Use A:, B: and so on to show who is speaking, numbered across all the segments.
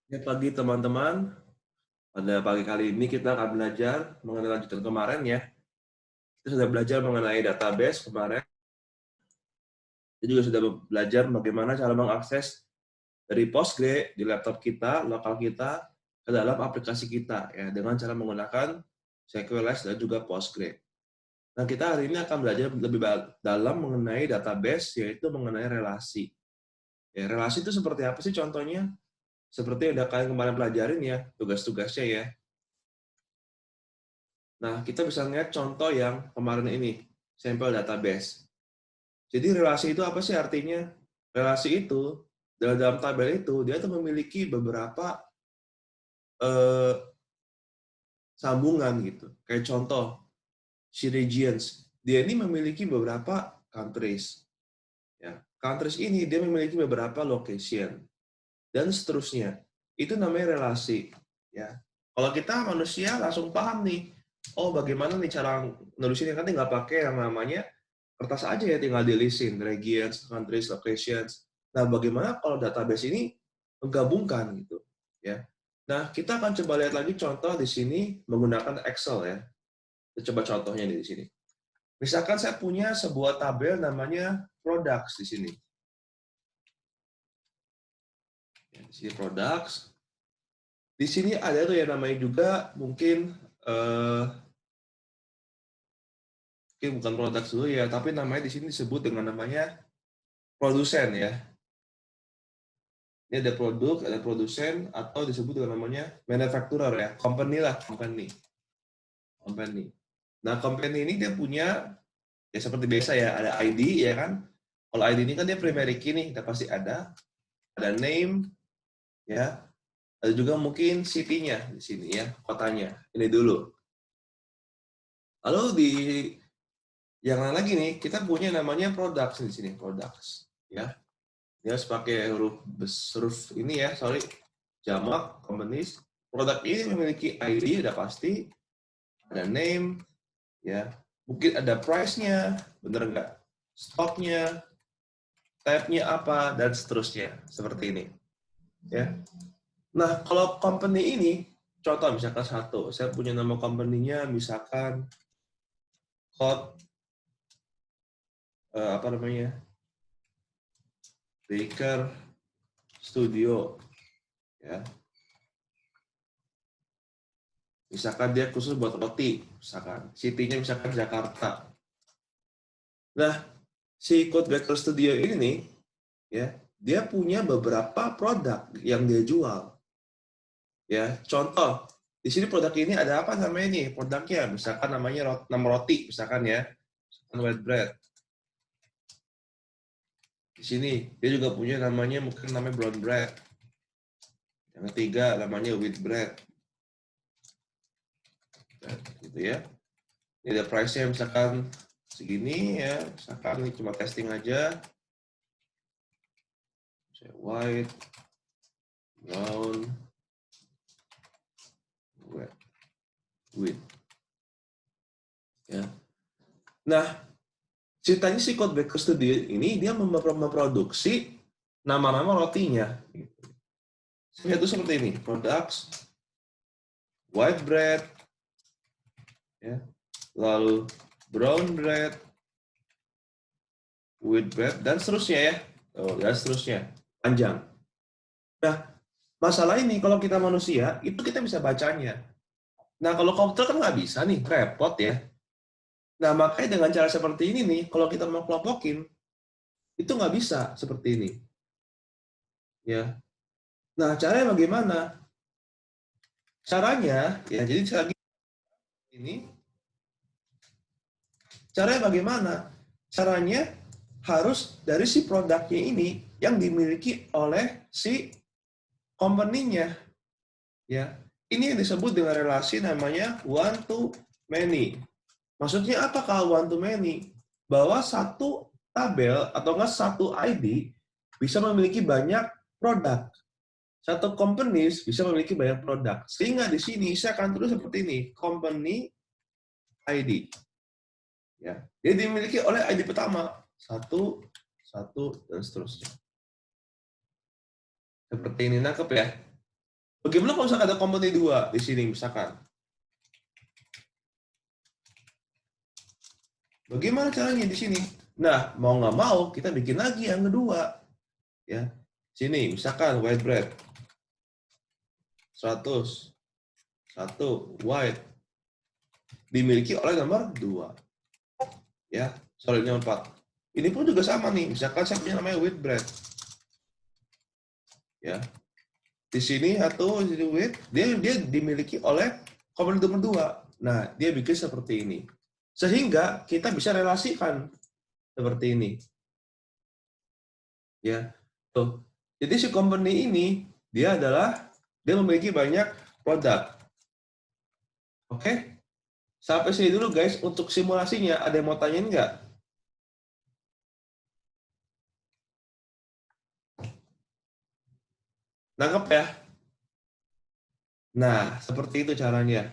A: Ya, pagi teman-teman. Pada pagi kali ini kita akan belajar mengenai lanjutan kemarin ya. Kita sudah belajar mengenai database kemarin. Kita juga sudah belajar bagaimana cara mengakses dari Postgre di laptop kita, lokal kita, ke dalam aplikasi kita ya dengan cara menggunakan SQLite dan juga Postgre. Nah, kita hari ini akan belajar lebih dalam mengenai database, yaitu mengenai relasi. Ya, relasi itu seperti apa sih contohnya? Seperti yang udah kalian kemarin pelajarin ya, tugas-tugasnya ya. Nah, kita bisa lihat contoh yang kemarin ini, sampel database. Jadi relasi itu apa sih artinya? Relasi itu, dalam tabel itu, dia tuh memiliki beberapa eh, sambungan gitu. Kayak contoh, si regions, dia ini memiliki beberapa countries. Ya. Countries ini dia memiliki beberapa location. Dan seterusnya. Itu namanya relasi. Ya. Kalau kita manusia langsung paham nih, oh bagaimana nih cara nulisinnya, kan nggak pakai yang namanya kertas aja ya, tinggal dilisin regions, countries, locations. Nah, bagaimana kalau database ini menggabungkan gitu ya. Nah, kita akan coba lihat lagi contoh di sini menggunakan Excel ya. Kita coba contohnya di sini. Misalkan saya punya sebuah tabel namanya products di sini. Ya, di sini products. Di sini ada tuh yang namanya juga mungkin mungkin bukan products dulu ya, tapi namanya di sini disebut dengan namanya produsen ya. Ini ada produk, ada produsen, atau disebut dengan namanya manufacturer ya, company lah, company. Company. Nah, company ini dia punya, ya seperti biasa ya, ada ID ya kan. Kalau ID ini kan dia primary key nih, kita pasti ada name, ya, ada juga mungkin city-nya di sini ya, kotanya. Ini dulu. Lalu di yang lain lagi nih, kita punya namanya products di sini, products, ya. Dia harus pakai huruf ini ya, sorry, jamak, companies. Produk ini memiliki ID, udah pasti, ada name, ya, mungkin ada price-nya, bener nggak? Stoknya, type-nya apa, dan seterusnya, seperti ini. Ya. Nah, kalau company ini, contoh misalkan satu, saya punya nama company-nya, misalkan Hot, apa namanya, Baker Studio, ya. Misalkan dia khusus buat roti, misalkan. City-nya misalkan Jakarta. Nah, si Code Baker Studio ini nih, ya, dia punya beberapa produk yang dia jual. Ya, contoh, di sini produk ini ada apa namanya nih? Produknya misalkan namanya nama roti, misalkan ya, white bread. Di sini dia juga punya namanya mungkin namanya brown bread. Yang ketiga namanya wheat bread. Nah, gitu ya. Ini ada price-nya misalkan segini ya, misalkan ini cuma testing aja. White, brown, wheat. Ya. Nah, ceritanya si Code Baker Studio ini dia memproduksi nama-nama rotinya. Itu seperti ini, products, white bread, ya, lalu brown bread, wheat bread, dan seterusnya ya, dan seterusnya, panjang. Nah, masalah ini kalau kita manusia itu kita bisa bacanya. Nah, kalau komputer kan nggak bisa nih, repot ya. Nah, makanya dengan cara seperti ini nih, kalau kita mau kelompokin, itu nggak bisa seperti ini. Ya. Nah, caranya bagaimana? Caranya, ya jadi lagi ini, caranya bagaimana? Caranya harus dari si produknya ini yang dimiliki oleh si company-nya. Ya. Ini yang disebut dengan relasi namanya one to many. Maksudnya apa kalau one to many? Bahwa satu tabel atau enggak satu ID bisa memiliki banyak produk. Satu company bisa memiliki banyak produk. Sehingga di sini saya akan tulis seperti ini, company ID. Ya, dia dimiliki oleh ID pertama, satu, satu, dan seterusnya. Seperti ini, nangkep ya? Bagaimana kalau misalkan ada company 2 di sini misalkan? Bagaimana caranya di sini? Nah, mau nggak mau kita bikin lagi yang kedua. Ya, sini misalkan white bread 100, 1 white dimiliki oleh nomor 2. Ya, sorry nomor 4. Ini pun juga sama nih. Misalkan saya punya namanya white bread. Ya, di sini atau di sini wheat, dia dimiliki oleh company nomor 2. Nah, dia bikin seperti ini. Sehingga kita bisa relasikan seperti ini. Ya. Tuh. Jadi si company ini dia memiliki banyak produk. Oke? Sampai sini dulu guys untuk simulasinya. Ada yang mau tanyain nggak? Nangkep ya? Nah, seperti itu caranya.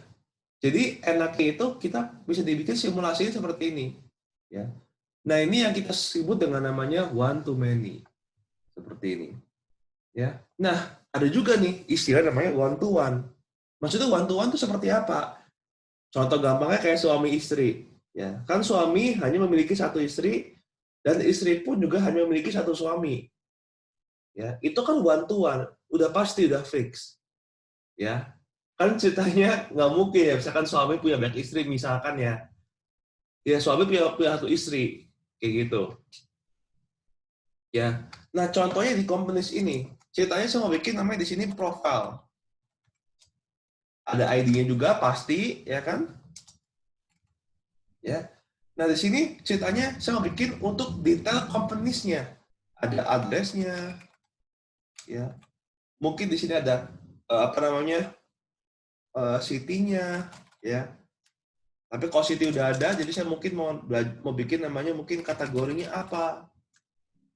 A: Jadi enaknya itu kita bisa dibikin simulasi seperti ini. Ya. Nah, ini yang kita sebut dengan namanya one to many. Seperti ini. Ya. Nah, ada juga nih istilah namanya one to one. Maksudnya one to one itu seperti apa? Contoh gampangnya kayak suami istri. Ya, kan suami hanya memiliki satu istri dan istri pun juga hanya memiliki satu suami. Ya, itu kan one to one, udah pasti udah fix. Ya. Kan ceritanya nggak mungkin ya, misalkan suami punya banyak istri misalkan ya. Ya, suami punya satu istri kayak gitu. Ya. Nah, contohnya di companies ini, ceritanya saya mau bikin namanya di sini profile. Ada ID-nya juga pasti, ya kan? Ya. Nah, di sini ceritanya saya mau bikin untuk detail companies-nya. Ada address-nya, ya. Mungkin di sini ada apa namanya? City-nya, ya. Tapi kalau city udah ada, jadi saya mungkin mau bikin namanya mungkin kategorinya apa,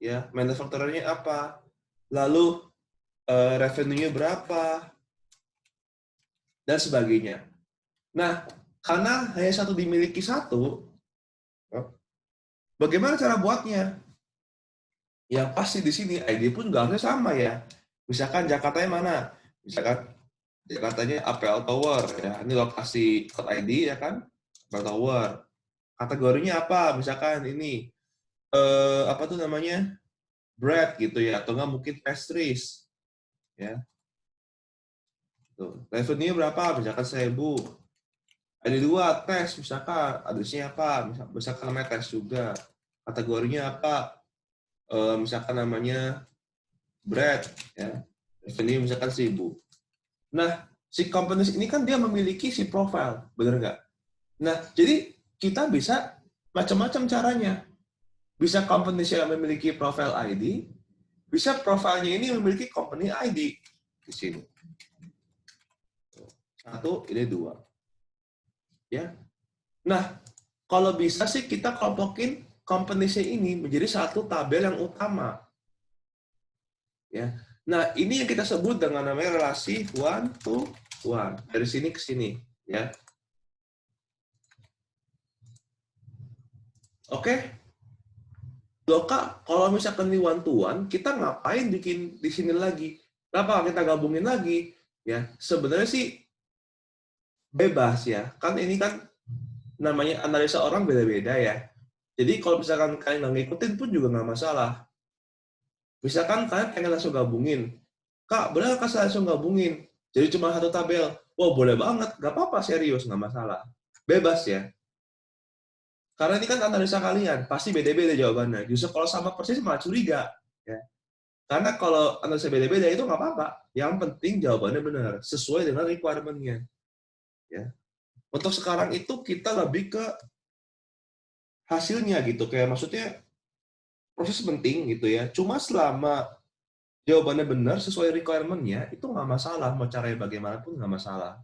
A: ya, manufacturer-nya apa, lalu revenue-nya berapa, dan sebagainya. Nah, karena hanya satu dimiliki satu, bagaimana cara buatnya? Yang pasti di sini ID pun nggak harusnya sama ya. Misalkan Jakartanya mana? Misalkan Jakartanya Apple Tower ya. Ini lokasi code ID ya kan? Apple Tower. Kategorinya apa? Misalkan ini apa tuh namanya? Bread gitu ya atau nggak mungkin pastries ya. Tuh. Revenue berapa? Misalkan 1.000. Ada 2 tes misalkan address-nya apa? Misalkan namanya tes juga. Kategorinya apa? Misalkan namanya bread ya. Revenue misalkan 1.000. Nah, si companies ini kan dia memiliki si profile, benar nggak? Nah, jadi kita bisa macam-macam caranya. Bisa companies yang memiliki profile ID, bisa profilnya ini memiliki company ID di sini. 1, ini 2. Ya. Nah, kalau bisa sih kita kelompokin companies ini menjadi satu tabel yang utama. Ya. Nah, ini yang kita sebut dengan namanya relasi one to one. Dari sini ke sini, ya. Oke. Loh Kak, kalau misalkan di one to one, kita ngapain bikin di sini lagi? Kenapa kita gabungin lagi? Ya, sebenarnya sih bebas ya. Kan ini kan namanya analisa orang beda-beda ya. Jadi kalau misalkan kalian nggak ngikutin pun juga nggak masalah. Misalkan kalian pengen langsung gabungin. Kak, boleh nggak saya langsung gabungin? Jadi cuma satu tabel. Wah, boleh banget. Nggak apa-apa, serius. Nggak masalah. Bebas ya. Karena ini kan analisa kalian. Pasti beda-beda jawabannya. Justru kalau sama persis malah curiga. Ya. Karena kalau analisa beda-beda itu nggak apa-apa. Yang penting jawabannya benar. Sesuai dengan requirement-nya. Ya. Untuk sekarang itu kita lebih ke hasilnya gitu. Kayak maksudnya proses penting gitu ya. Cuma selama jawabannya benar sesuai requirement-nya, itu nggak masalah. Mau caranya bagaimanapun nggak masalah.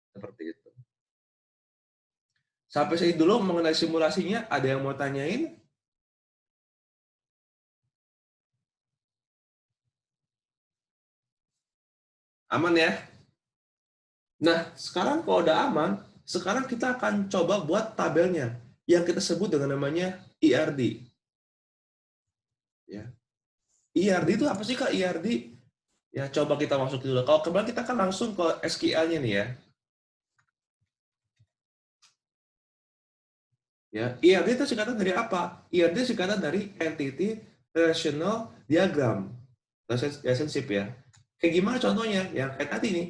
A: Seperti itu. Sampai sini dulu mengenai simulasinya, ada yang mau tanyain? Aman ya? Nah, sekarang kalau udah aman, sekarang kita akan coba buat tabelnya. Yang kita sebut dengan namanya ERD. Ya. ERD itu apa sih Kak ERD? Ya, coba kita masuk dulu. Kalau kemarin kita kan langsung ke SQL-nya nih ya. Ya, IRD itu singkatan dari apa? IRD singkatan dari Entity Relational Diagram. Relationship ya. Kayak gimana contohnya? Yang kayak tadi nih.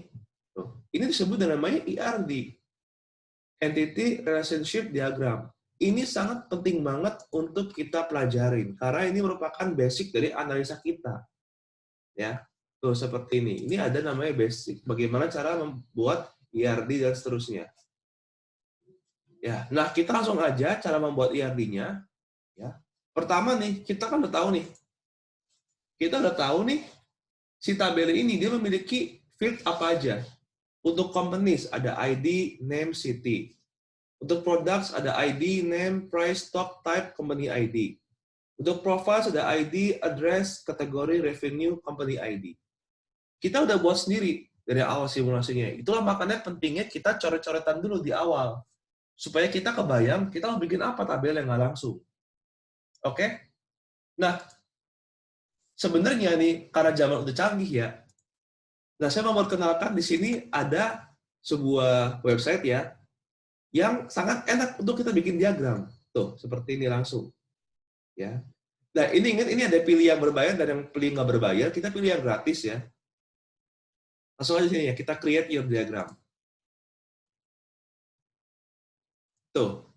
A: Tuh, ini disebut dengan namanya IRD. Entity Relationship Diagram. Ini sangat penting banget untuk kita pelajarin karena ini merupakan basic dari analisa kita. Ya. Tuh seperti ini. Ini ada namanya basic. Bagaimana cara membuat IRD dan seterusnya. Ya. Nah, kita langsung aja cara membuat IRD-nya. Ya. Pertama nih, kita kan udah tahu nih. Kita udah tahu nih si tabel ini dia memiliki field apa aja. Untuk companies ada ID, name, city. Untuk products ada ID, name, price, stock, type, company ID. Untuk profiles ada ID, address, kategori, revenue, company ID. Kita udah buat sendiri dari awal simulasinya. Itulah makanya pentingnya kita coret-coretan dulu di awal. Supaya kita kebayang kita mau bikin apa tabel yang nggak langsung. Oke? Nah, sebenarnya nih, karena zaman udah canggih ya, nah saya mau perkenalkan di sini ada sebuah website ya, yang sangat enak untuk kita bikin diagram. Tuh, seperti ini langsung. Ya. Nah, ini ingat, ini ada pilih yang berbayar dan yang pilih nggak berbayar, kita pilih yang gratis ya. Langsung aja sini ya, kita create your diagram. Tuh,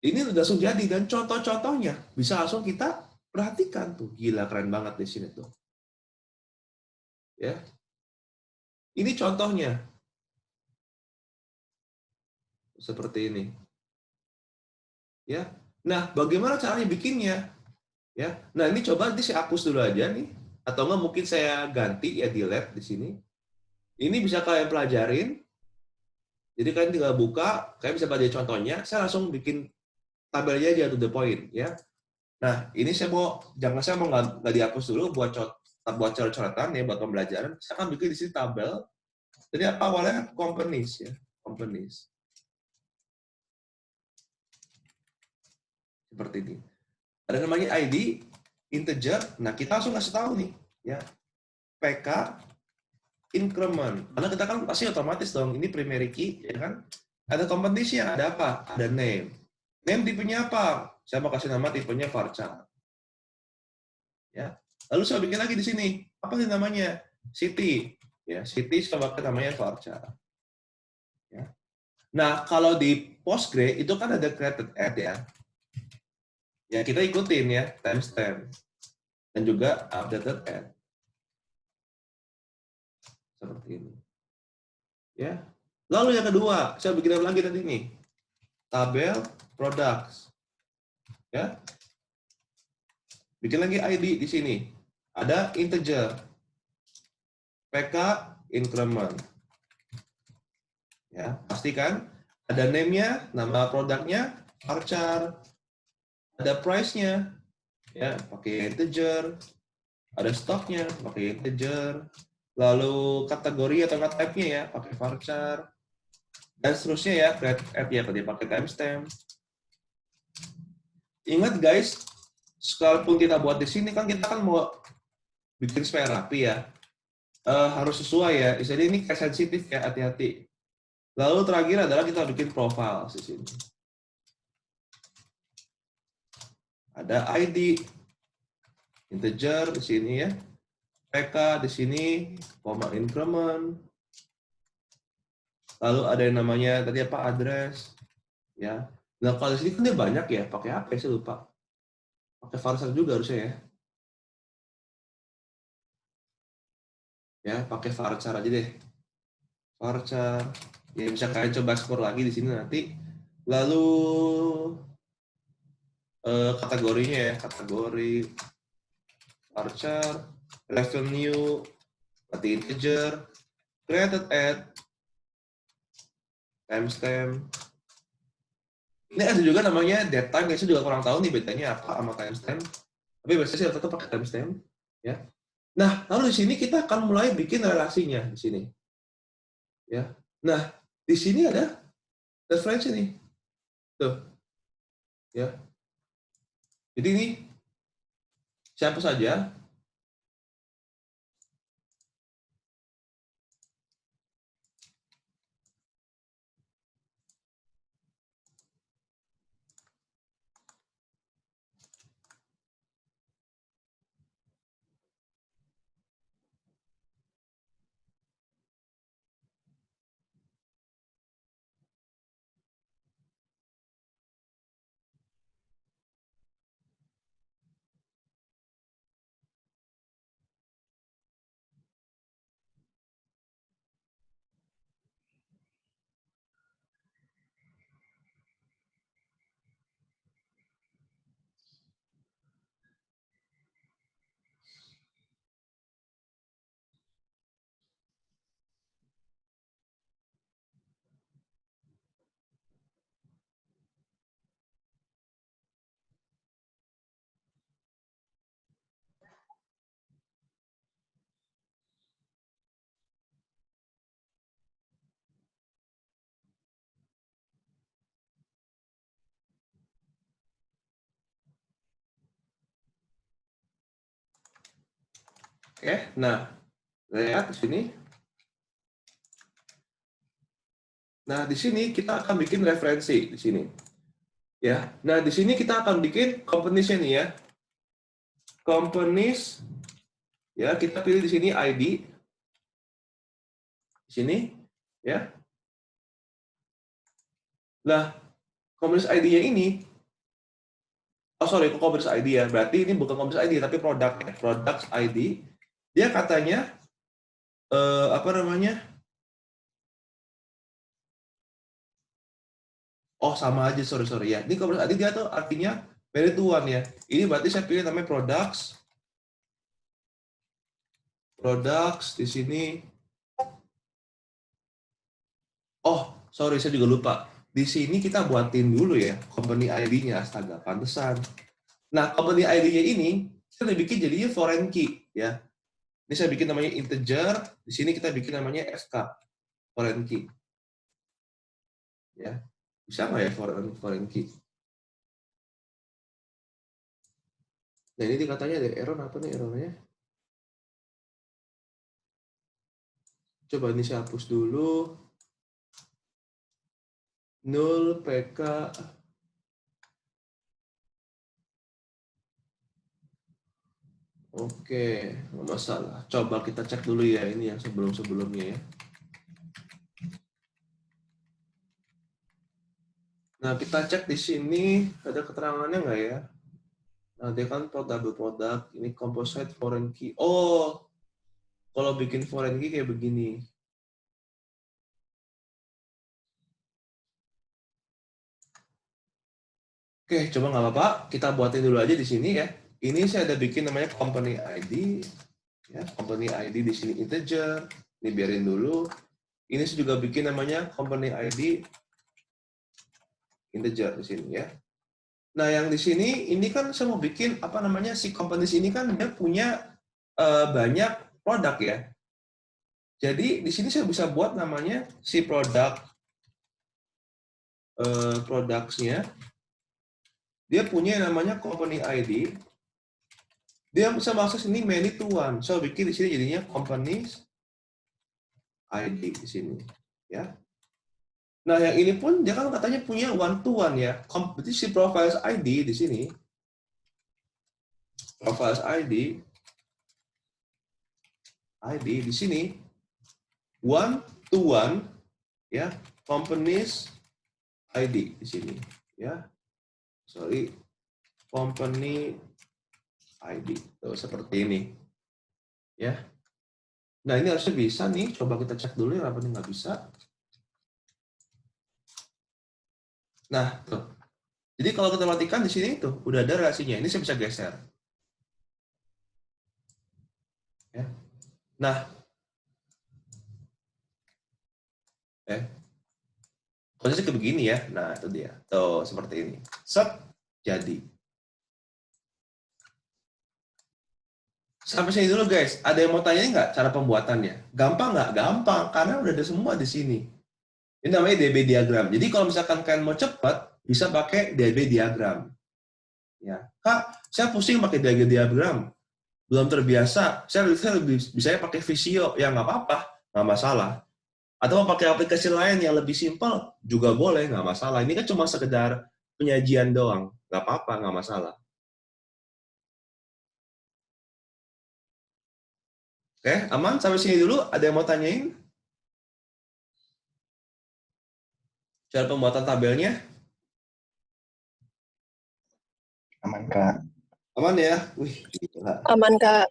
A: ini udah langsung jadi, dan contoh-contohnya bisa langsung kita perhatikan tuh. Gila, keren banget di sini tuh. Ya. Ini contohnya. Seperti ini. Ya. Nah, bagaimana caranya bikinnya? Ya. Nah, ini coba nanti saya hapus dulu aja nih. Atau nggak mungkin saya ganti ya, delete di sini. Ini bisa kalian pelajarin. Jadi kalian tinggal buka, kalian bisa baca contohnya. Saya langsung bikin tabelnya aja to the point ya. Nah, ini saya mau nggak dihapus dulu buat coret-coretan ya, buat pembelajaran. Saya akan bikin di sini tabel. Jadi apa awalnya companies ya, companies. Seperti ini. Ada namanya ID, integer. Nah, kita langsung kasih tahu nih, ya. PK, increment. Karena kita kan pasti otomatis dong, ini primary key, ya kan? Ada competition, ada apa? Ada name. Name tipenya apa? Saya mau kasih nama tipenya varchar. Ya. Lalu saya bikin lagi di sini. Apa sih namanya? City. Ya, city saya pakai namanya varchar. Ya. Nah, kalau di Postgre itu kan ada created add ya. Ya, kita ikutin ya, timestamp. Dan juga updated add. Seperti ini. Ya. Lalu yang kedua, saya bikin lagi tadi nih. Tabel products. Ya. Bikin lagi ID di sini. Ada integer. PK increment. Ya, pastikan ada name-nya, nama produknya, varchar. Ada price-nya, ya, pakai integer. Ada stoknya, pakai integer. Lalu kategori atau type-nya ya, pakai varchar. Dan seterusnya ya, create add ya, tadi pakai timestamp. Ingat guys, sekalipun kita buat di sini kan kita kan mau bikin supaya rapi ya. Harus sesuai ya. Jadi ini kayak sensitif ya, hati-hati. Lalu terakhir adalah kita bikin profile di sini. Ada ID, integer di sini ya. PK di sini, koma increment. Lalu ada yang namanya tadi apa, address ya. Nah, kalau di sini kan dia banyak ya, pakai apa ya, saya lupa. Pakai varchar juga harusnya ya. Ya, pakai varchar aja deh. Varchar. Ya, bisa kalian coba skor lagi di sini nanti. Lalu kategorinya ya, kategori varchar, revenue, berarti integer, created add, timestamp. Ini ada juga namanya date time, saya juga kurang tahu nih bedanya apa sama timestamp. Tapi biasanya saya tetap pakai timestamp, ya. Nah, lalu di sini kita akan mulai bikin relasinya di sini, ya. Nah, di sini ada referensi nih, tuh, ya. Jadi ini siapa saja Oke, nah lihat di sini. Nah, di sini kita akan bikin referensi di sini. Ya. Nah, di sini kita akan bikin companies-nya nih ya. Companies ya, kita pilih di sini ID. Di sini ya. Nah, companies ID-nya ini kok companies ID ya. Berarti ini bukan companies ID tapi produk ya. Products ID. Dia katanya apa namanya? Oh, sama aja, sorry ya. Ini companies ID dia tuh artinya married to one ya. Ini berarti saya pilih namanya products di sini. Oh, sorry, saya juga lupa. Di sini kita buatin dulu ya, company ID-nya. Astaga, pantesan. Nah, company ID-nya ini, kita bikin jadinya foreign key. Ya. Ini saya bikin namanya integer, di sini kita bikin namanya FK, foreign key. Ya. Bisa nggak ya foreign key? Nah, ini katanya ada error, apa nih errornya? Coba ini saya hapus dulu. Null PK. Oke, nggak masalah. Coba kita cek dulu ya, ini yang sebelum-sebelumnya ya. Nah, kita cek di sini ada keterangannya nggak ya? Nah, dia kan double product, ini composite foreign key. Oh, kalau bikin foreign key kayak begini. Oke, coba nggak apa-apa. Kita buatin dulu aja di sini ya. Ini saya ada bikin namanya company ID. Ya, company ID di sini integer. Ini biarin dulu. Ini saya juga bikin namanya company ID integer di sini ya. Nah, yang di sini ini kan saya mau bikin apa namanya si companies ini kan dia punya banyak produk ya. Jadi di sini saya bisa buat namanya si products-nya. Dia punya yang namanya company ID. Dia bisa masuk sini many to one. So bikin di sini jadinya companies ID di sini, ya. Nah, yang ini pun dia kan katanya punya one to one ya. Berarti si profiles ID di sini, profiles ID di sini one to one ya, companies ID di sini, ya. Sorry, company ID. Tuh, seperti ini, ya. Nah, ini harusnya bisa nih. Coba kita cek dulu ya, apa ini nggak bisa. Nah, tuh. Jadi kalau kita matikan di sini tuh udah ada relasinya. Ini saya bisa geser. Ya. Nah, posisi kayak begini ya. Nah, itu dia. Tuh, seperti ini. Set, jadi. Sampai sini dulu guys. Ada yang mau tanya nggak cara pembuatannya? Gampang nggak? Gampang, karena udah ada semua di sini. Ini namanya DB diagram. Jadi kalau misalkan kalian mau cepat, bisa pakai DB diagram. Ya, Kak, saya pusing pakai DB diagram. Belum terbiasa. Saya lebih bisa pakai Visio. Ya nggak apa-apa, nggak masalah. Atau mau pakai aplikasi lain yang lebih simpel juga boleh, nggak masalah. Ini kan cuma sekedar penyajian doang, nggak apa-apa, nggak masalah. Oke, aman sampai sini dulu. Ada yang mau tanyain cara pembuatan tabelnya?
B: Aman, Kak.
A: Aman ya? Wih, gila.
C: Aman, Kak.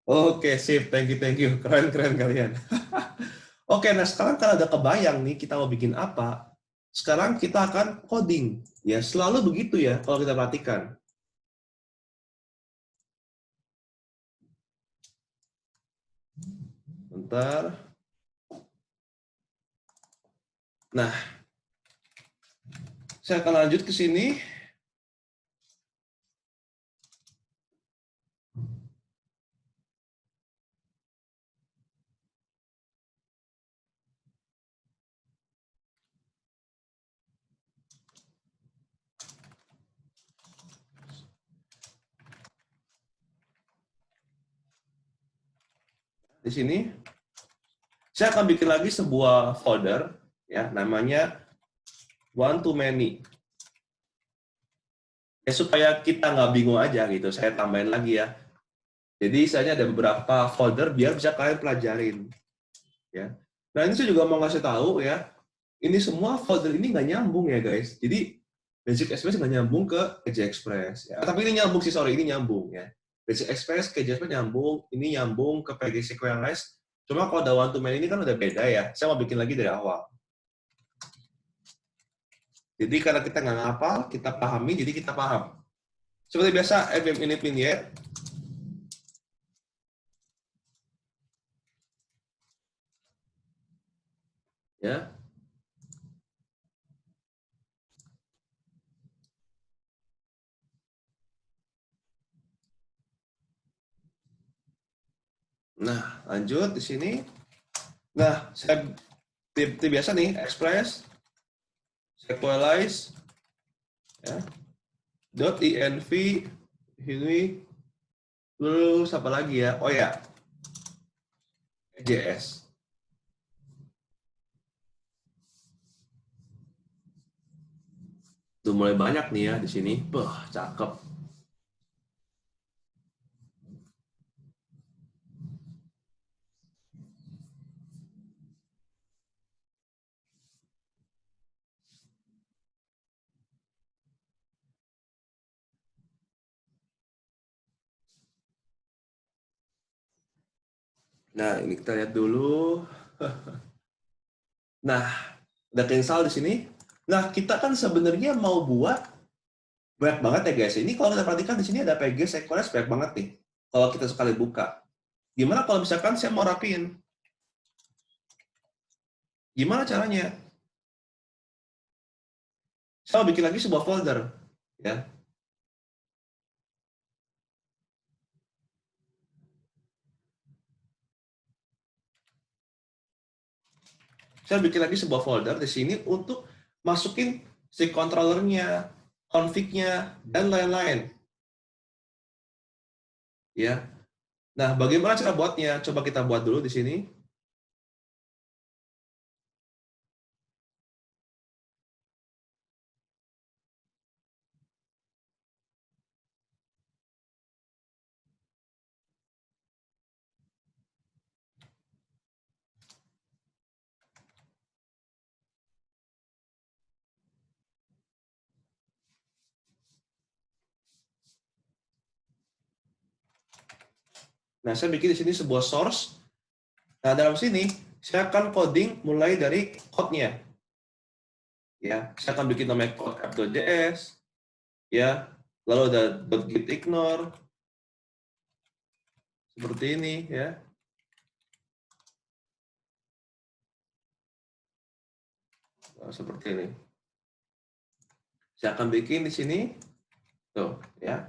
A: Oke, sip. Thank you. Keren kalian. Oke, nah sekarang kalau ada kebayang nih kita mau bikin apa, sekarang kita akan coding. Ya, selalu begitu ya kalau kita perhatikan. Bentar. Nah, saya akan lanjut ke sini. di sini saya akan bikin lagi sebuah folder ya, namanya one to many. Ya supaya kita nggak bingung aja gitu, saya tambahin lagi ya. Jadi saya ada beberapa folder biar bisa kalian pelajarin. Ya. Nah ini saya juga mau ngasih tahu ya, ini semua folder ini nggak nyambung ya guys. Jadi Basic Express nggak nyambung ke KJ Express. Ya. Tapi ini nyambung sih, sorry, ini nyambung ya. Basic Express, KJ Express nyambung, ini nyambung ke PG Sequelize. Cuma kalau ada one to many ini kan udah beda ya. Saya mau bikin lagi dari awal. Jadi karena kita nggak ngapal, kita pahami, jadi kita paham. Seperti biasa, FM ini linear. Ya. Nah, lanjut di sini. Nah, saya biasa nih, Express, Sequelize, ya, .env, ini, terus apa lagi ya? Oh ya, JS. Udah mulai banyak nih ya di sini. Wah, cakep. Nah, ini kita lihat dulu. Nah, ada cancel di sini. Nah, kita kan sebenarnya mau buat banyak banget ya guys. Ini kalau kita perhatikan di sini ada PG Sequelize banyak banget nih. Kalau kita sekali buka. Gimana kalau misalkan saya mau rapiin? Gimana caranya? Saya mau bikin lagi sebuah folder. Ya. Saya bikin lagi sebuah folder di sini untuk masukin si controllernya, config-nya, dan lain-lain. Ya. Nah, bagaimana cara buatnya? Coba kita buat dulu di sini. Nah, saya bikin di sini sebuah source. Nah, dalam sini saya akan coding mulai dari code-nya. Ya, saya akan bikin namanya code app.js. Ya, lalu ada .git ignore seperti ini ya. Nah, seperti ini. Saya akan bikin di sini tuh ya.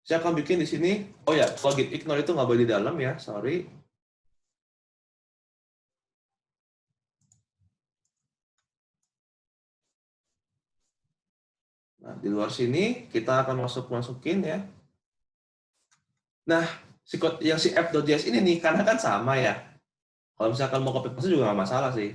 A: Saya akan bikin di sini. Oh ya, kalau git ignore itu nggak boleh di dalam ya, sorry. Nah, di luar sini kita akan masukin ya. Nah, si app.js ini nih, karena kan sama ya. Kalau misalkan mau copy paste juga nggak masalah sih.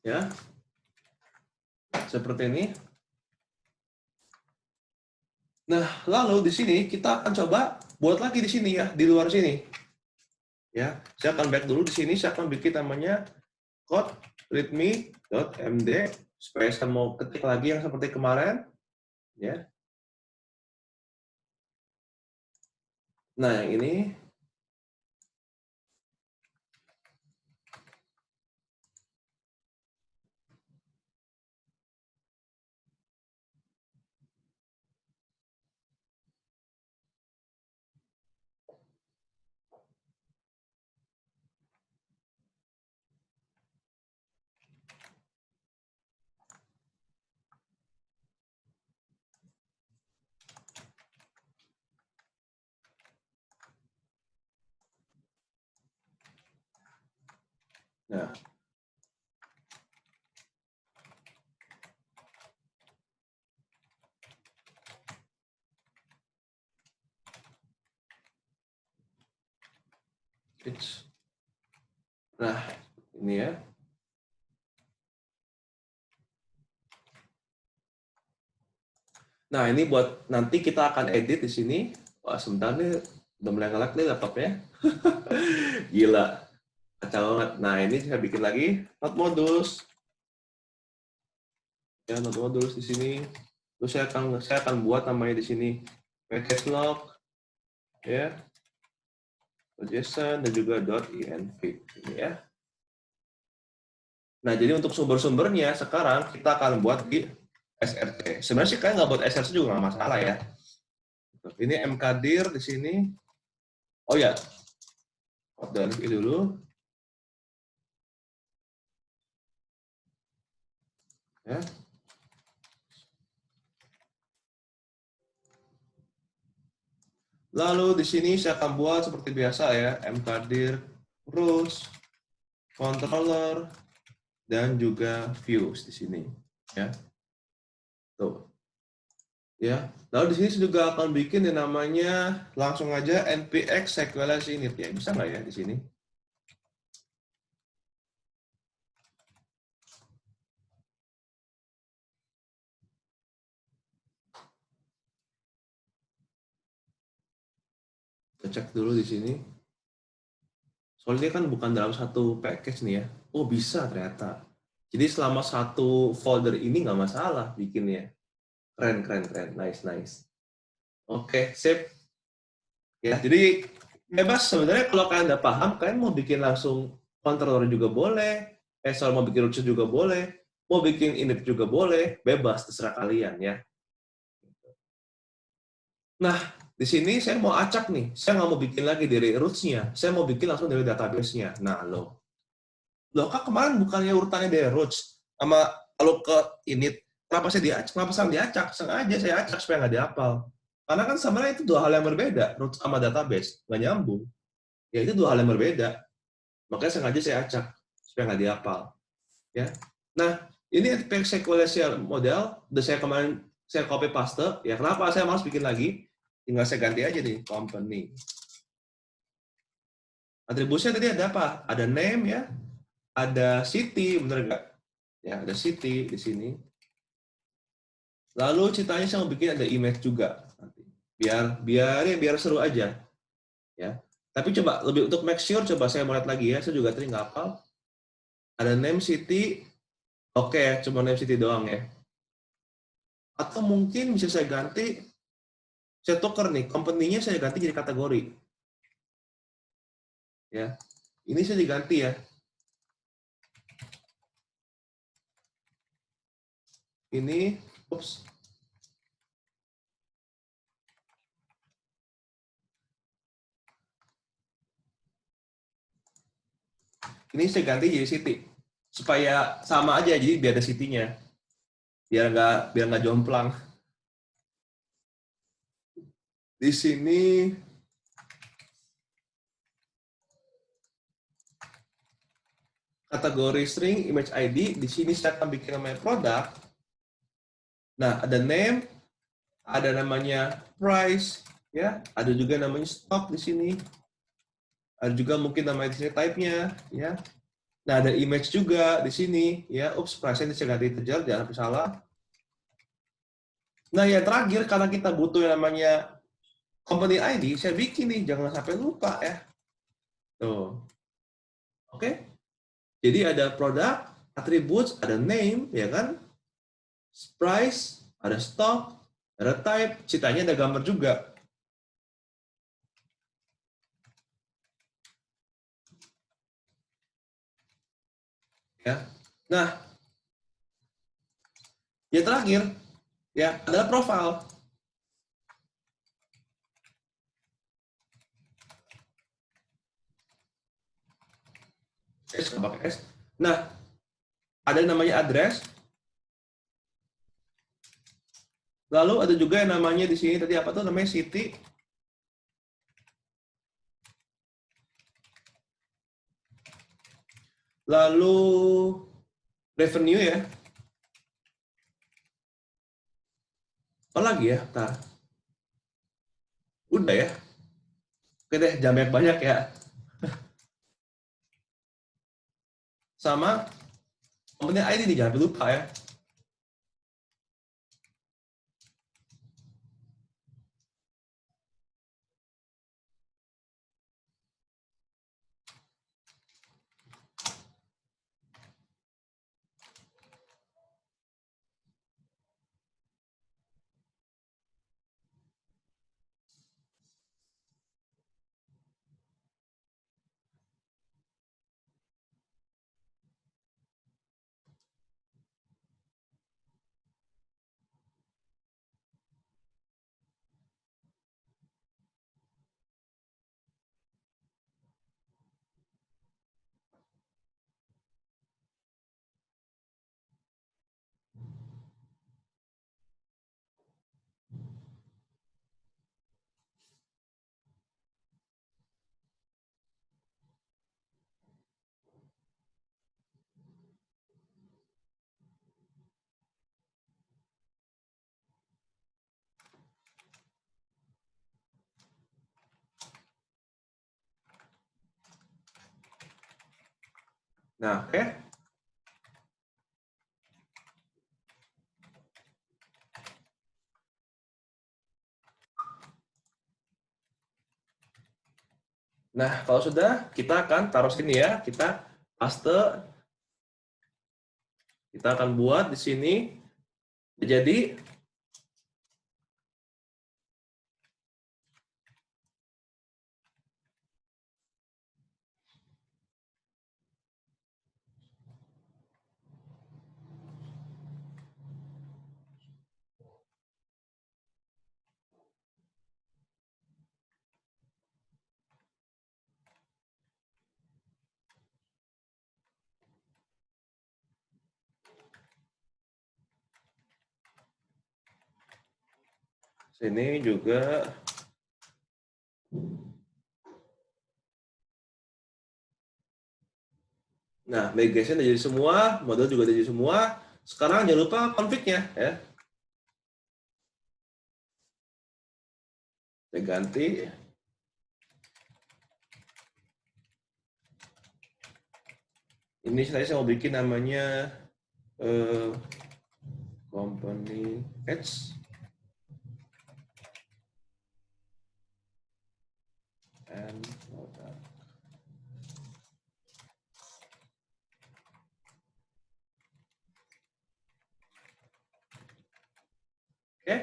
A: Ya, seperti ini. Nah, lalu di sini kita akan coba buat lagi di sini ya, di luar sini. Ya, saya akan back dulu di sini, saya akan bikin namanya code readme.md supaya saya mau ketik lagi yang seperti kemarin. Ya. Nah, yang ini Nah, nah ini ya. Nah, ini buat nanti kita akan edit di sini. Wah, sebentar nih, udah mulai nge-lag nih laptopnya. Gila, kacau banget. Nah, ini saya bikin lagi not modus. Ya, not modus di sini. Terus saya akan buat namanya di sini package log, ya, JSON dan juga .env ini ya. Nah, jadi untuk sumber-sumbernya sekarang kita akan buat di SRC. Sebenarnya sih kalian nggak buat SRC juga nggak masalah ya. Ini mkdir di sini. Oh ya, .env dulu. Ya. Lalu di sini saya akan buat seperti biasa ya, mkdir rows, controller, dan juga views di sini. Ya, tuh. Ya, lalu di sini saya juga akan bikin yang namanya langsung aja npx sequential init ya, bisa nggak ya di sini? Kita cek dulu di sini. Soalnya kan bukan dalam satu package nih ya. Oh bisa ternyata. Jadi selama satu folder ini nggak masalah bikinnya. Keren, keren, keren. Nice, nice. Oke, sip. Ya, jadi bebas sebenarnya kalau kalian udah paham, kalian mau bikin langsung controller juga boleh, soal mau bikin root juga boleh, mau bikin init juga boleh, bebas terserah kalian ya. Nah, di sini saya mau acak nih, saya nggak mau bikin lagi dari roots-nya, saya mau bikin langsung dari database-nya. Nah, loh kak kemarin bukannya urutannya dari roots, sama kalau ke init, kenapa saya diacak? Kenapa saya diacak? Sengaja saya acak supaya nggak dihafal. Karena kan sebenarnya itu dua hal yang berbeda, roots sama database, nggak nyambung. Ya itu dua hal yang berbeda. Makanya sengaja saya acak supaya nggak dihafal. Ya. Nah, ini sequential model, udah saya kemarin saya copy paste. Ya kenapa saya malas bikin lagi? Tinggal saya ganti aja nih company. Atributnya tadi ada apa? Ada name ya, ada city, bener nggak? Ya ada city di sini. Lalu ceritanya saya mau bikin ada image juga. Biar seru aja. Ya. Tapi coba lebih untuk make sure coba saya mau lihat lagi ya. Saya juga tadi nggak hafal. Ada name city. Oke, cuma name city doang ya. Atau mungkin bisa saya ganti, saya tuker nih, company-nya saya ganti jadi kategori. Ya, ini saya diganti ya. Ini, ups. Ini saya ganti jadi city. Supaya sama aja, jadi biar ada city-nya. Biar nggak jomplang. Di sini kategori string image ID, di sini saya akan bikin namanya produk. Nah, ada name, ada namanya price, ya, ada juga namanya stock di sini. Ada juga mungkin namanya di sini type-nya, ya. Nah, ada image juga di sini, ya. Ups, price-nya saya ganti integer, jangan sampai salah. Nah, yang terakhir, karena kita butuh yang namanya company ID, saya bikin nih, jangan sampai lupa ya. Tuh. Oke. Jadi ada produk, attributes, ada name, ya kan? Price, ada stock, ada type, ceritanya ada gambar juga. Ya. Nah, yang terakhir, ya, adalah profile. S, pakai S. Nah, ada yang namanya address. Lalu ada juga yang namanya di sini tadi apa tuh namanya city. Lalu revenue ya. Apa lagi ya? Nah, udah ya. Oke deh, jangan banyak-banyak ya. Sama company ID nih, jangan lupa ya. Nah, oke. Nah, kalau sudah, kita akan taruh sini ya. Kita paste. Kita akan buat di sini. Jadi, sini juga. Nah, migration udah jadi semua, model juga udah jadi semua. Sekarang jangan lupa config-nya ya. Saya ganti. Ini saya mau bikin namanya company H and product. Oke,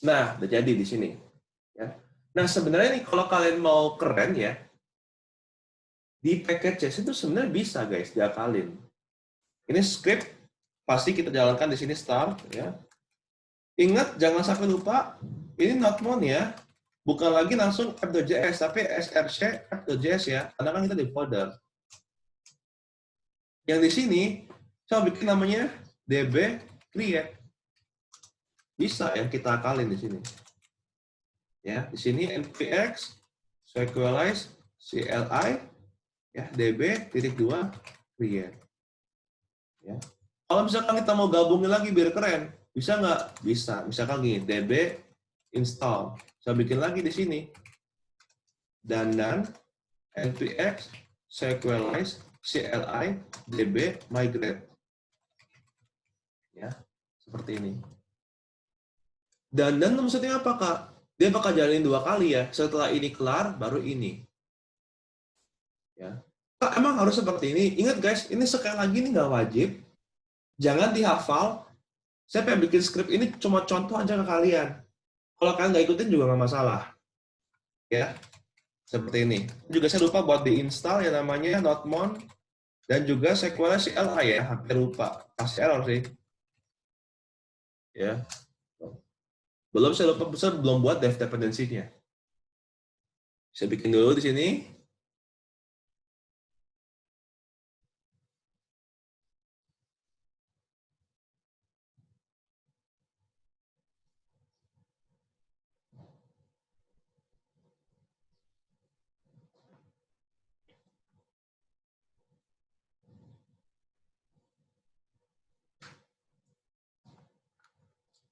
A: nah udah jadi di sini. Ya. Nah sebenarnya nih kalau kalian mau keren ya, di packages itu sebenarnya bisa guys diakalin. Ini script pasti kita jalankan di sini start ya. Ingat jangan sampai lupa ini notmon ya, bukan lagi langsung app.js tapi src app.js ya, karena kan kita di folder. Yang di sini saya bikin namanya db create. Bisa yang kita akalin di sini. Ya, di sini npx sequelize cli ya db titik 2 create. Ya. Kalau misalkan kita mau gabungin lagi biar keren, bisa nggak? Bisa. Misalkan gini, db install. Saya bikin lagi di sini. Dan npx sequelize cli db migrate. Ya, seperti ini. Dan maksudnya apa, Kak? Dia bakal jalanin 2 kali ya. Setelah ini kelar, baru ini. Ya. Kak, emang harus seperti ini? Ingat guys, ini sekali lagi ini nggak wajib. Jangan dihafal. Saya pengen bikin skrip ini cuma contoh aja ke kalian. Kalau kalian nggak ikutin juga nggak masalah. Ya, seperti ini. Juga saya lupa buat diinstal yang namanya notmon dan juga sequelize CLI ya. Hampir lupa. Pasti error sih. Ya. Belum saya lupa, saya belum buat dev dependency-nya. Saya bikin dulu di sini.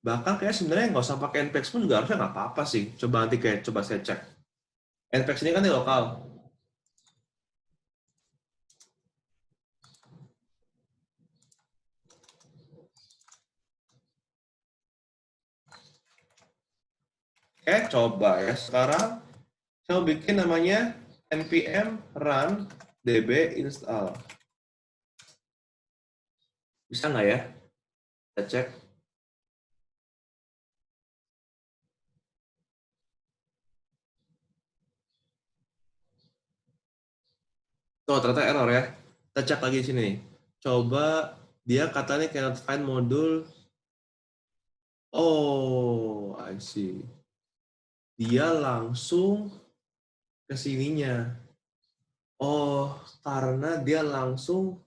A: Bahkan kayak sebenarnya nggak usah pakai npx pun juga harusnya nggak apa-apa sih. Coba nanti kayak coba saya cek. Npx ini kan di lokal. Oke, coba ya. Sekarang saya mau bikin namanya npm run db install. Bisa nggak ya? Kita cek. Tuh, ternyata error ya. Kita cek lagi di sini nih. Coba dia katanya cannot find module. Oh, I see. Dia langsung ke sininya. Oh, karena dia langsung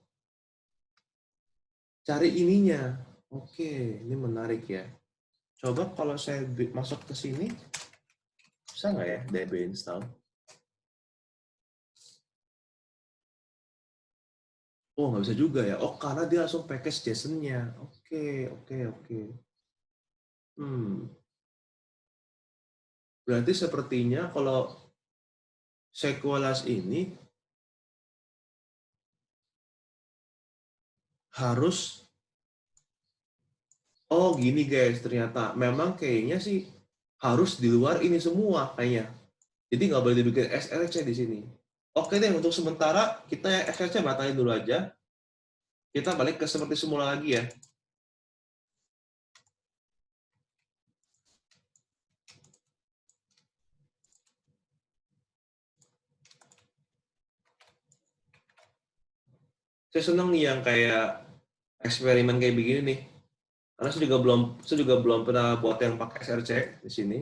A: cari ininya. Oke, ini menarik ya. Coba kalau saya masuk ke sini, bisa nggak ya db install? Oh, nggak bisa juga ya. Oh, karena dia langsung package JSON-nya. Oke, oke, oke. Berarti sepertinya kalau Sequelize ini harus, oh gini guys, ternyata memang kayaknya sih harus di luar ini semua kayaknya. Jadi nggak boleh dibikin SRC di sini. Oke deh, untuk sementara kita SRC batalin dulu aja. Kita balik ke seperti semula lagi ya. Saya seneng nih yang kayak eksperimen kayak begini nih. Karena saya juga belum pernah buat yang pakai SRC di sini.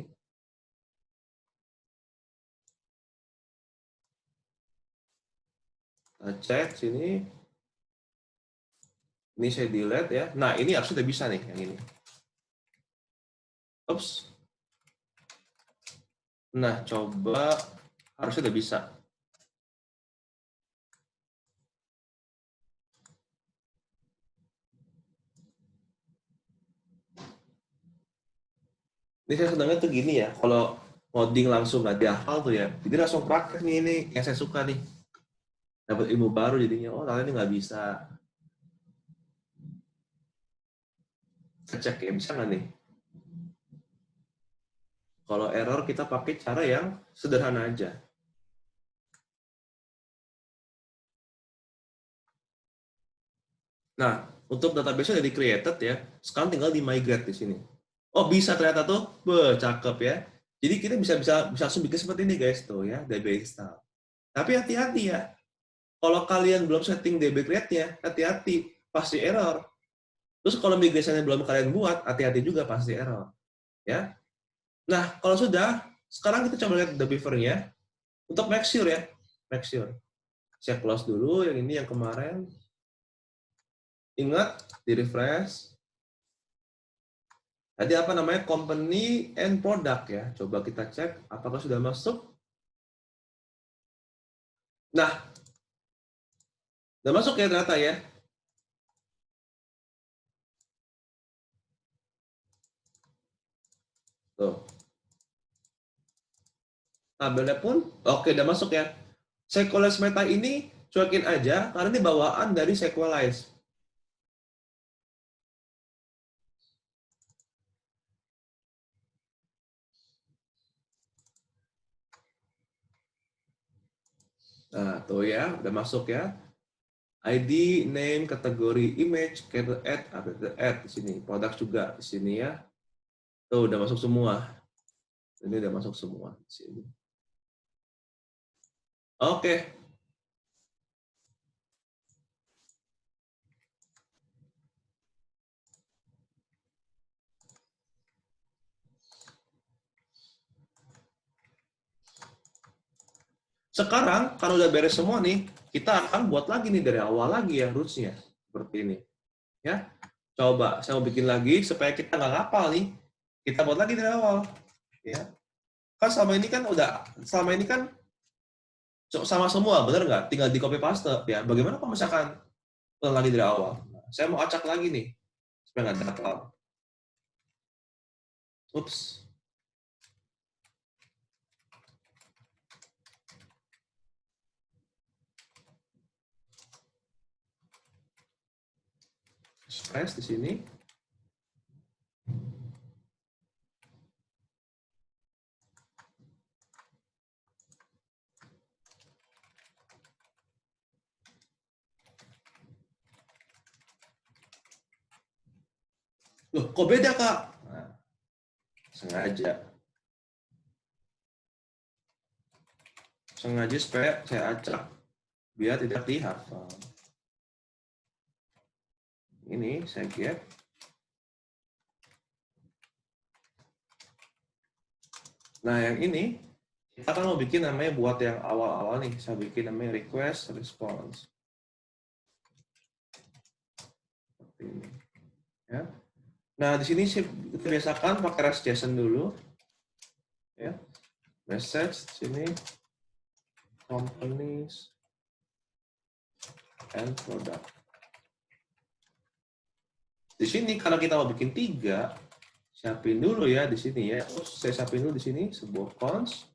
A: Nah, cek sini. Ini saya delete ya. Nah, ini harusnya udah bisa nih yang ini. Oops. Nah, coba harusnya udah bisa. Ini saya senangnya tuh gini ya, kalau coding langsung nggak dihafal tuh ya. Jadi langsung praktek nih ini yang saya suka nih. Dapat ilmu baru jadinya. Oh, ternyata ini nggak bisa. Cek ya, bisa nggak nih? Kalau error kita pakai cara yang sederhana aja. Nah, untuk database udah di-created ya. Sekarang tinggal di-migrate di sini. Oh, bisa ternyata tuh. Beuh, cakep ya. Jadi kita bisa langsung bikin seperti ini guys tuh ya, DB install. Tapi hati-hati ya. Kalau kalian belum setting DB create-nya, hati-hati, pasti error. Terus kalau migrasinya belum kalian buat, hati-hati juga pasti error. Ya. Nah, kalau sudah, sekarang kita coba lihat the beaver-nya. Untuk make sure ya. Make sure. Saya close dulu yang ini yang kemarin. Ingat, di refresh. Tadi apa namanya? Company and product ya. Coba kita cek apakah sudah masuk. Nah, udah masuk ya ternyata ya. Tuh. Tabelnya pun oke udah masuk ya. Sequelize meta ini cuekin aja karena ini bawaan dari Sequelize. Nah, tuh ya, udah masuk ya. ID, name, kategori image, cater add di sini. Produk juga di sini ya. Tuh udah masuk semua. Ini udah masuk semua di sini. Oke. Sekarang kalau udah beres semua nih, kita akan buat lagi nih dari awal lagi ya roots-nya. Seperti ini. Ya. Coba saya mau bikin lagi supaya kita nggak ngapal nih. Kita buat lagi dari awal. Ya. Kan selama ini kan sama semua, bener nggak? Tinggal di copy paste ya. Bagaimana kalau misalkan ulang lagi dari awal? Nah, saya mau acak lagi nih supaya nggak gampang. Ups. Space di sini. Loh, kok beda, Kak? Nah, sengaja. Sengaja supaya saya acak. Biar tidak dihafal. Ini saya get. Nah, yang ini, kita kan mau bikin namanya buat yang awal-awal nih. Saya bikin namanya request response. Seperti ini. Ya. Nah, di sini kita biasakan pakai REST JSON dulu. Ya. Message sini companies and product. Di sini kalau kita mau bikin 3, siapin dulu ya di sini ya. Terus saya siapin dulu di sini sebuah cons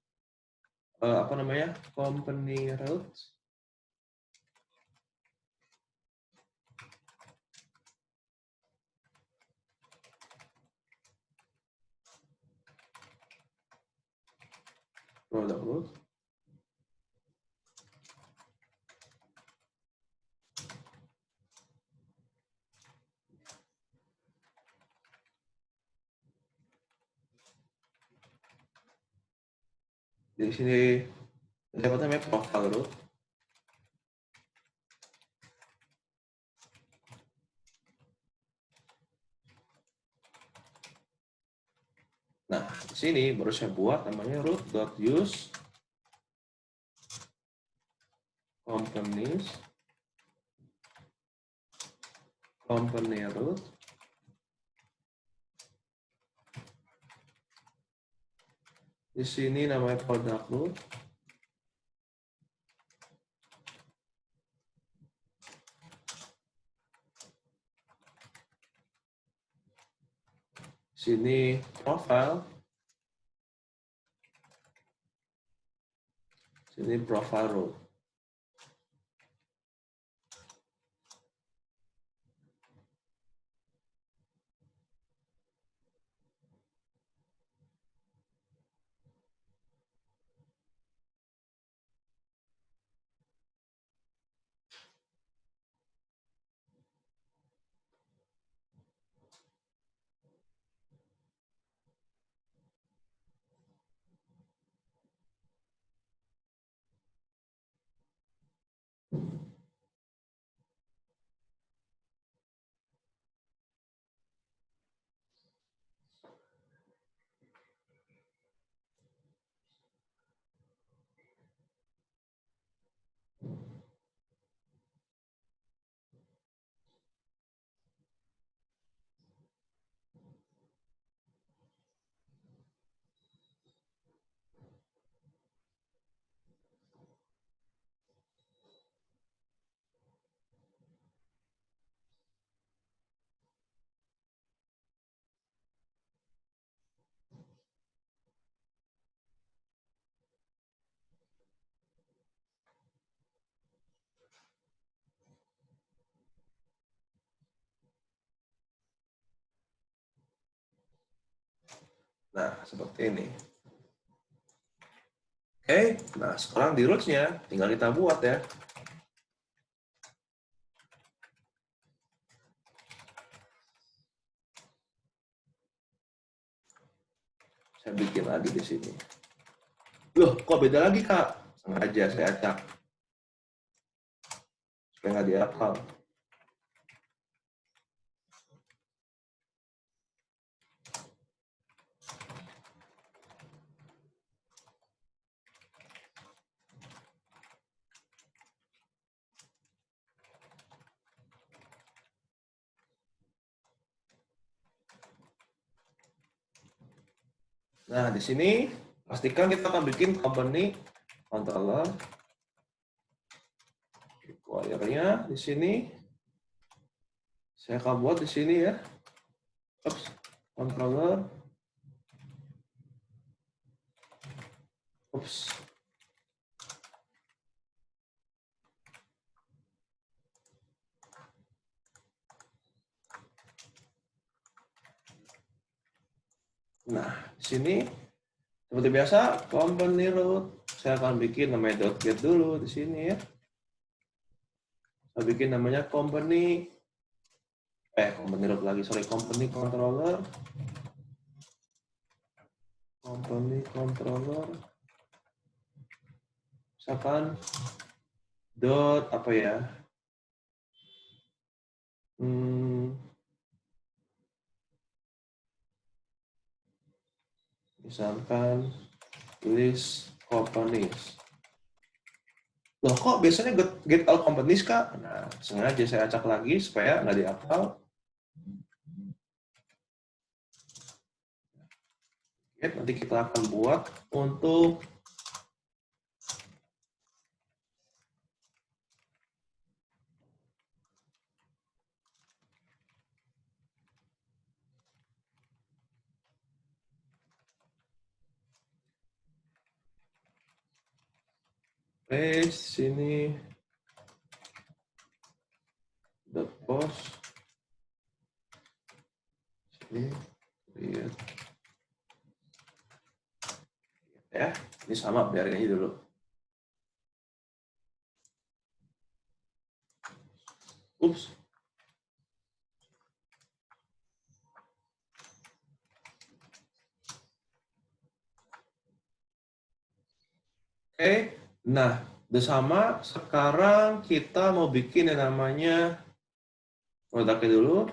A: apa namanya? Company root. Product root. Di sini dapat namanya profile root. Nah, di sini baru saya buat namanya root.use companies company root. Di sini namanya product root. Sini profile. Sini profile root. Nah, seperti ini. Oke, nah sekarang di roots-nya tinggal kita buat ya. Saya bikin lagi di sini. Loh, kok beda lagi, Kak? Sengaja saya acak. Supaya nggak dihafal. Nah, di sini pastikan kita akan bikin company controller. Require-nya di sini. Saya akan buat di sini ya. Oops, controller Ups. Nah, di sini seperti biasa company root. Saya akan bikin namanya .get dulu di sini ya. Saya bikin namanya company root lagi, sorry, company controller. Company controller. Misalkan dot apa ya? Misalkan list companies. Loh kok biasanya get all companies kak? Nah, sengaja saya acak lagi supaya nggak dihafal. Nanti kita akan buat untuk sini the post sini lihat ya, ini sama, biarin aja dulu. Ups. Oke, nah udah sama. Sekarang kita mau bikin yang namanya produknya dulu.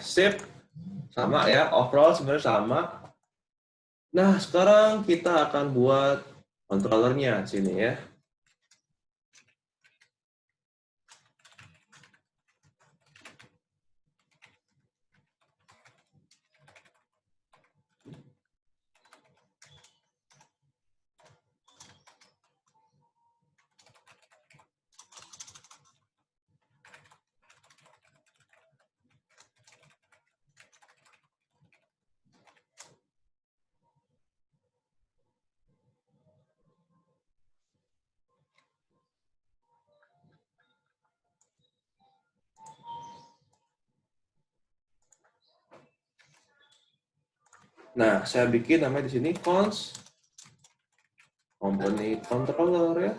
A: Sip. Sama ya, overall sebenarnya sama. Nah, sekarang kita akan buat controllernya sini ya. Nah, saya bikin namanya di sini cons company controller ya.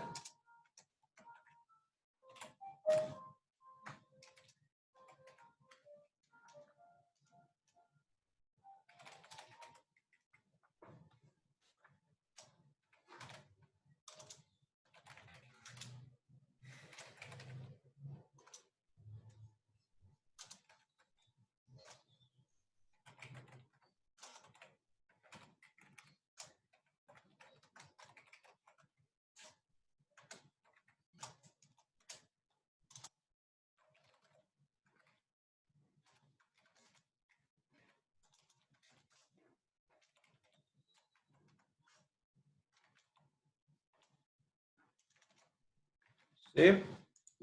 A: Sip.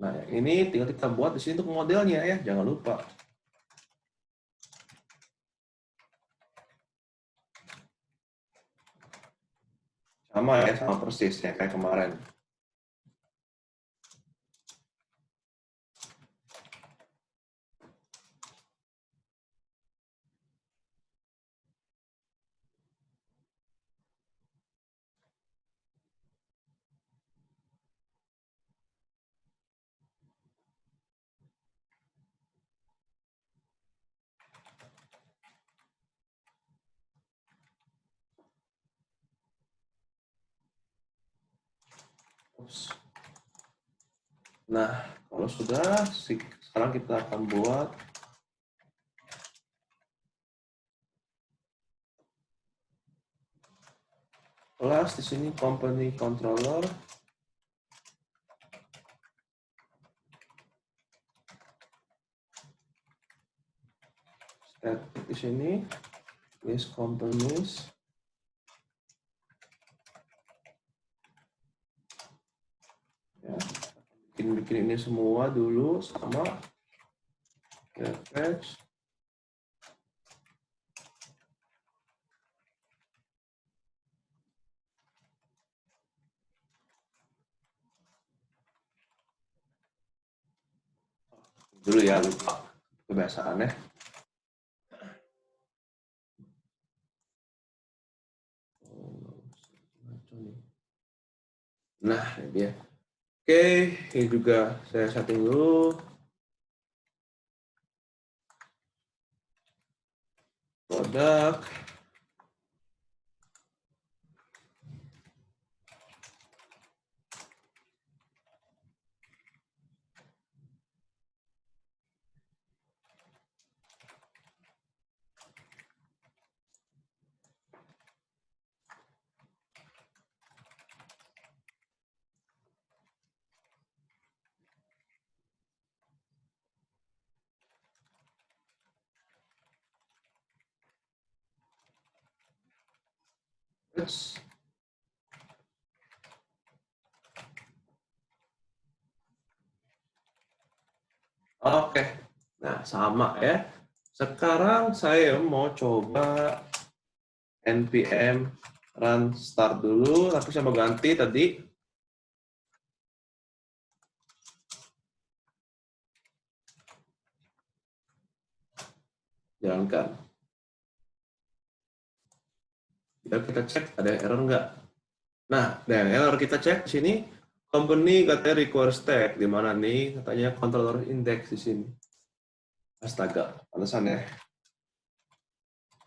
A: Nah, yang ini tinggal kita buat di sini untuk modelnya ya, jangan lupa. Sama ya, sama persis ya kayak kemarin. Nah, kalau sudah, sekarang kita akan buat kelas di sini company controller. Static di sini list companies. Ya, bikin ini semua dulu sama get patch. Dulu ya, lupa kebiasaannya. Nah, ini dia. Oke, ini juga saya setting dulu. Produk. Yes. Oke, nah sama ya. Sekarang saya mau coba npm run start dulu, tapi saya mau ganti tadi. Jalankan. Biar kita cek ada error nggak. Nah, dan error kita cek di sini, company katanya require stack, di mana nih katanya controller index di sini. Astaga, alasan ya.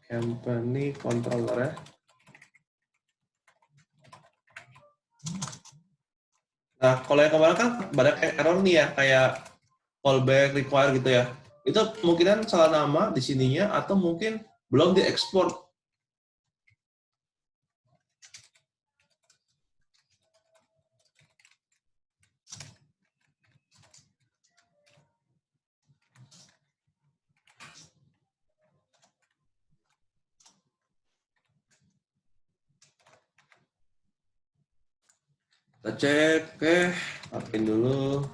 A: Company controller ya. Nah, kalau yang kemarin kan banyak error nih ya, kayak callback require gitu ya. Itu kemungkinan salah nama di sininya atau mungkin belum diekspor. Kita cek, oke, matiin dulu.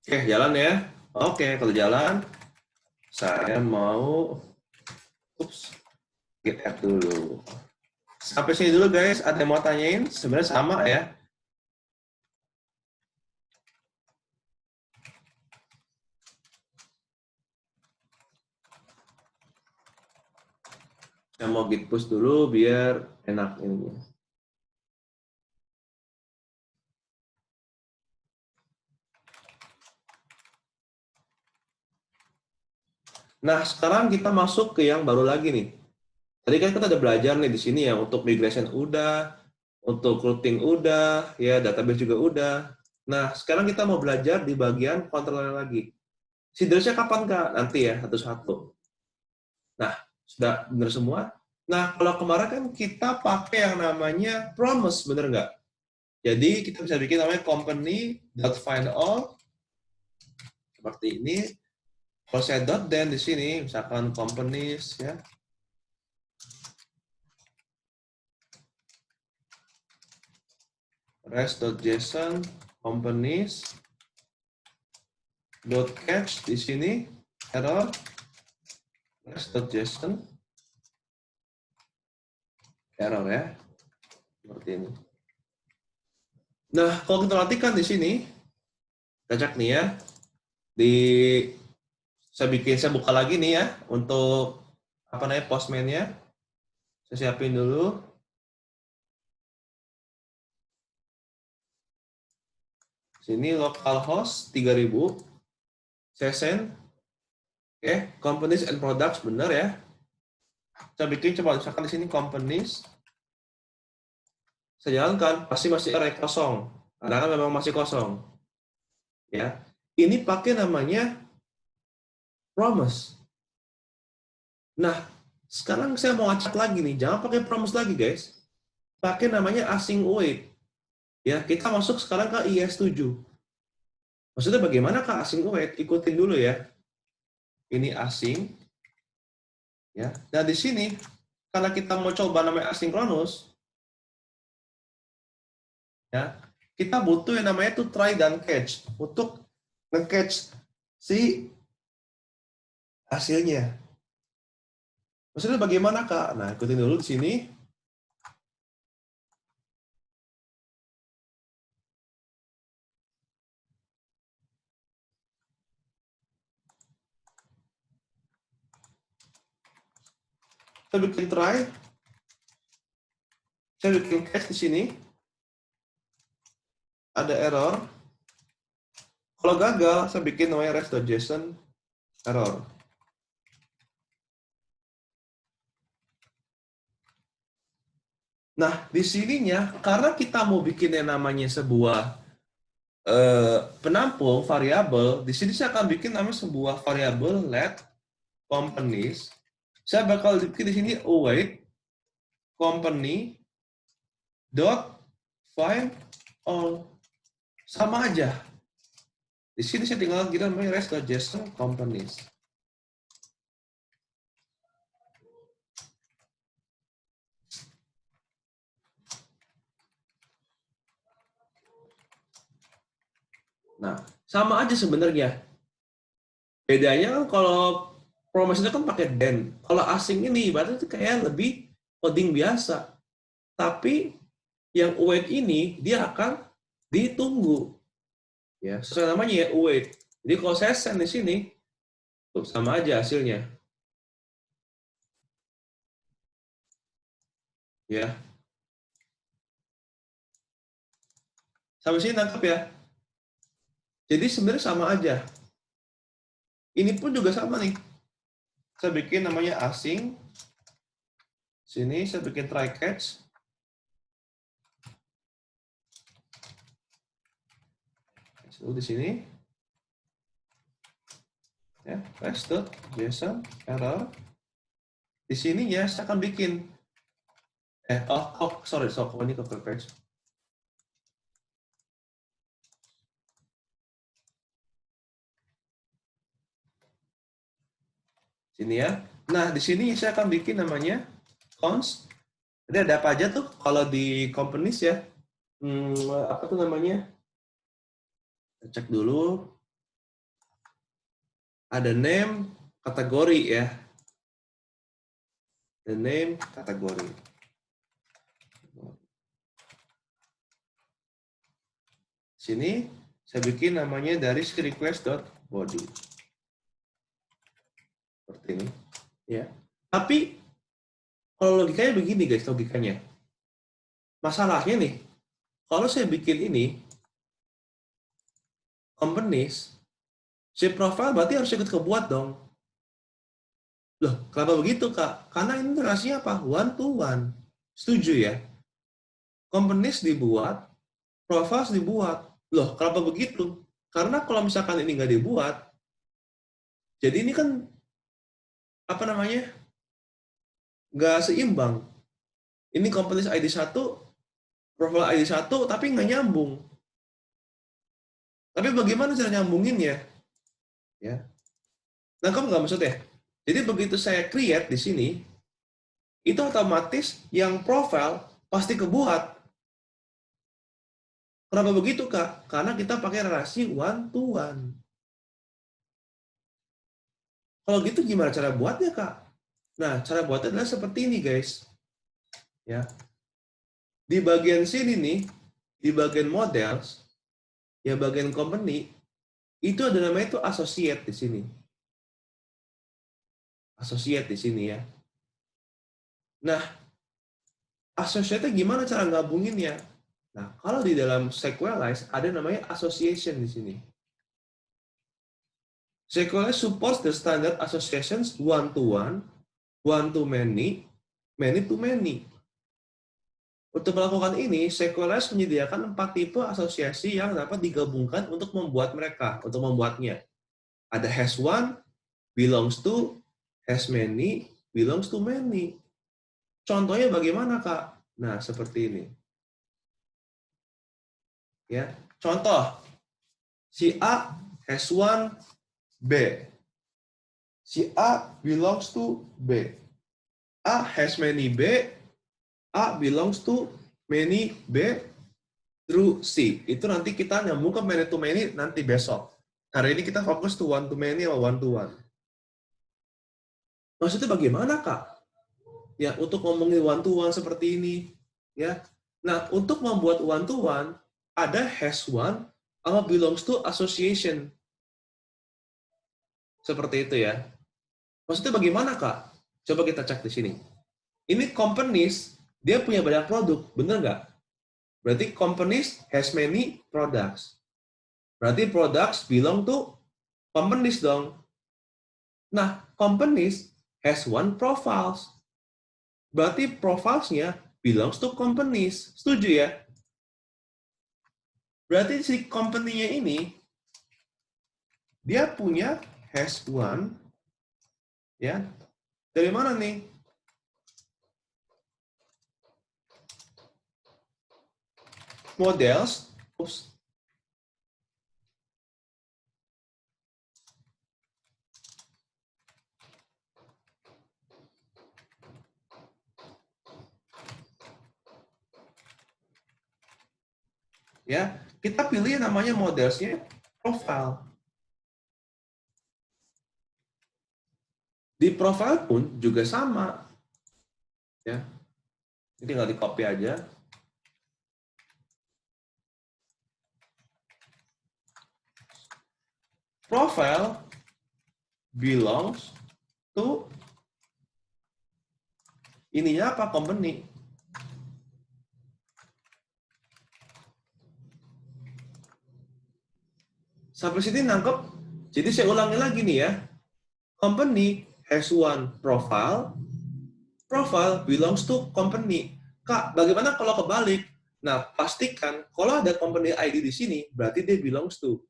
A: Oke, jalan ya. Oke, kalau jalan, saya mau git add dulu. Sampai sini dulu guys, ada yang mau tanyain? Sebenarnya sama ya. Saya mau git push dulu biar enak ini. Nah, sekarang kita masuk ke yang baru lagi nih. Tadi kan kita udah belajar nih di sini ya, untuk migration udah, untuk routing udah, ya database juga udah. Nah, sekarang kita mau belajar di bagian controller lagi. Seedless-nya kapan Kak? Nanti ya, satu-satu. Nah, sudah benar semua? Nah, kalau kemarin kan kita pakai yang namanya promise, bener nggak? Jadi kita bisa bikin namanya company.findAll seperti ini. Kalau saya .then di sini, misalkan companies ya. Rest.json companies .catch di sini error rest.json error ya. Seperti ini. Nah, kalau kita perhatikan di sini, kita cek nih ya. Saya buka lagi nih ya untuk apa namanya Postman-nya. Saya siapin dulu. Sini localhost 3000. Saya send. Oke, companies and products benar ya. Saya bikin coba misalkan di sini companies. Saya jalankan pasti masih array kosong. Karena kan memang masih kosong. Ya. Ini pakai namanya promise. Nah, sekarang saya mau acak lagi nih, jangan pakai promise lagi guys. Pakai namanya async await. Ya, kita masuk sekarang ke IS7. Maksudnya bagaimana Kak async await? Ikutin dulu ya. Ini async. Ya. Dan di sini karena kita mau coba namanya asynchronous, ya, kita butuh yang namanya tuh try dan catch untuk nge-catch si hasilnya. Maksudnya bagaimana Kak? Nah, ikutin dulu di sini. Saya bikin try. Saya bikin catch di sini. Ada error. Kalau gagal, saya bikin namanya rest.json error. Nah, di sininya, karena kita mau bikin yang namanya sebuah penampung variabel, di sini saya akan bikin namanya sebuah variabel let companies. Saya bakal bikin di sini await company dot find all, sama aja. Di sini saya tinggal kita namanya rest.json companies. Nah, sama aja sebenarnya. Bedanya kan kalau promise itu kan pakai then. Kalau asing ini ibaratnya itu kayak lebih coding biasa. Tapi yang await ini dia akan ditunggu. Ya, sesuai namanya ya await. Jadi kalau saya send di sini, tuh, sama aja hasilnya. Ya. Sampai sini nangkep ya. Jadi sebenarnya sama aja. Ini pun juga sama nih. Saya bikin namanya async. Sini saya bikin try catch. Di sini. Ya, rest.json error. Di sini ya saya akan bikin sorry, ini ke page. Sini ya. Nah, di sini saya akan bikin namanya const. Jadi ada apa aja tuh kalau di companies ya? Apa tuh namanya? Kita cek dulu. Ada name, kategori ya. The name, kategori. Sini saya bikin namanya dari request.body. Seperti ini. Ya. Tapi kalau logikanya begini guys, logikanya. Masalahnya nih, kalau saya bikin ini companies, si profile berarti harus ikut kebuat dong. Loh, kenapa begitu Kak? Karena ini relasinya apa? One to one. Setuju ya? Companies dibuat, profiles dibuat. Loh, kenapa begitu? Karena kalau misalkan ini nggak dibuat, jadi ini kan apa namanya? Nggak seimbang. Ini companies ID 1 profile ID 1 tapi nggak nyambung. Tapi bagaimana cara nyambunginnya? Ya. Nah, kamu nggak maksud ya? Jadi begitu saya create di sini, itu otomatis yang profile pasti kebuat. Kenapa begitu, Kak? Karena kita pakai relasi one to one. Kalau gitu gimana cara buatnya, Kak? Nah, cara buatnya adalah seperti ini, guys. Ya. Di bagian sini nih, di bagian models, ya bagian company, itu ada namanya itu associate di sini. Associate di sini ya. Nah, associate-nya gimana cara gabunginnya? Nah, kalau di dalam Sequelize ada namanya association di sini. Sequelize supports the standard associations one to one to many, many to many. Untuk melakukan ini, Sequelize menyediakan 4 tipe asosiasi yang dapat digabungkan untuk membuat mereka, untuk membuatnya. Ada has one, belongs to, has many, belongs to many. Contohnya bagaimana, Kak? Nah, seperti ini. Ya, contoh. Si A has one B. Si A belongs to B. A has many B. A belongs to many B through C. Itu nanti kita nyambung ke many to many nanti besok. Hari ini kita fokus to one to many atau one to one. Maksudnya bagaimana, Kak? Ya, untuk ngomongin one to one seperti ini, ya. Nah, untuk membuat one to one ada has one sama belongs to association. Seperti itu ya. Maksudnya bagaimana, Kak? Coba kita cek di sini. Ini companies, dia punya banyak produk, bener nggak? Berarti companies has many products. Berarti products belong to companies dong. Nah, companies has one profiles. Berarti profilesnya belongs to companies. Setuju ya? Berarti si company-nya ini, dia punya has one, ya. Dari mana nih? Models, oops. Ya, kita pilih namanya modelsnya profile. Di profile pun juga sama. Ya. Ini tinggal di copy aja. Profile belongs to ininya apa? Company. Sampai sini nangkep? Jadi saya ulangi lagi nih ya. Company has one profile. Profile belongs to company. Kak, bagaimana kalau kebalik? Nah, pastikan kalau ada company ID di sini, berarti dia belongs to.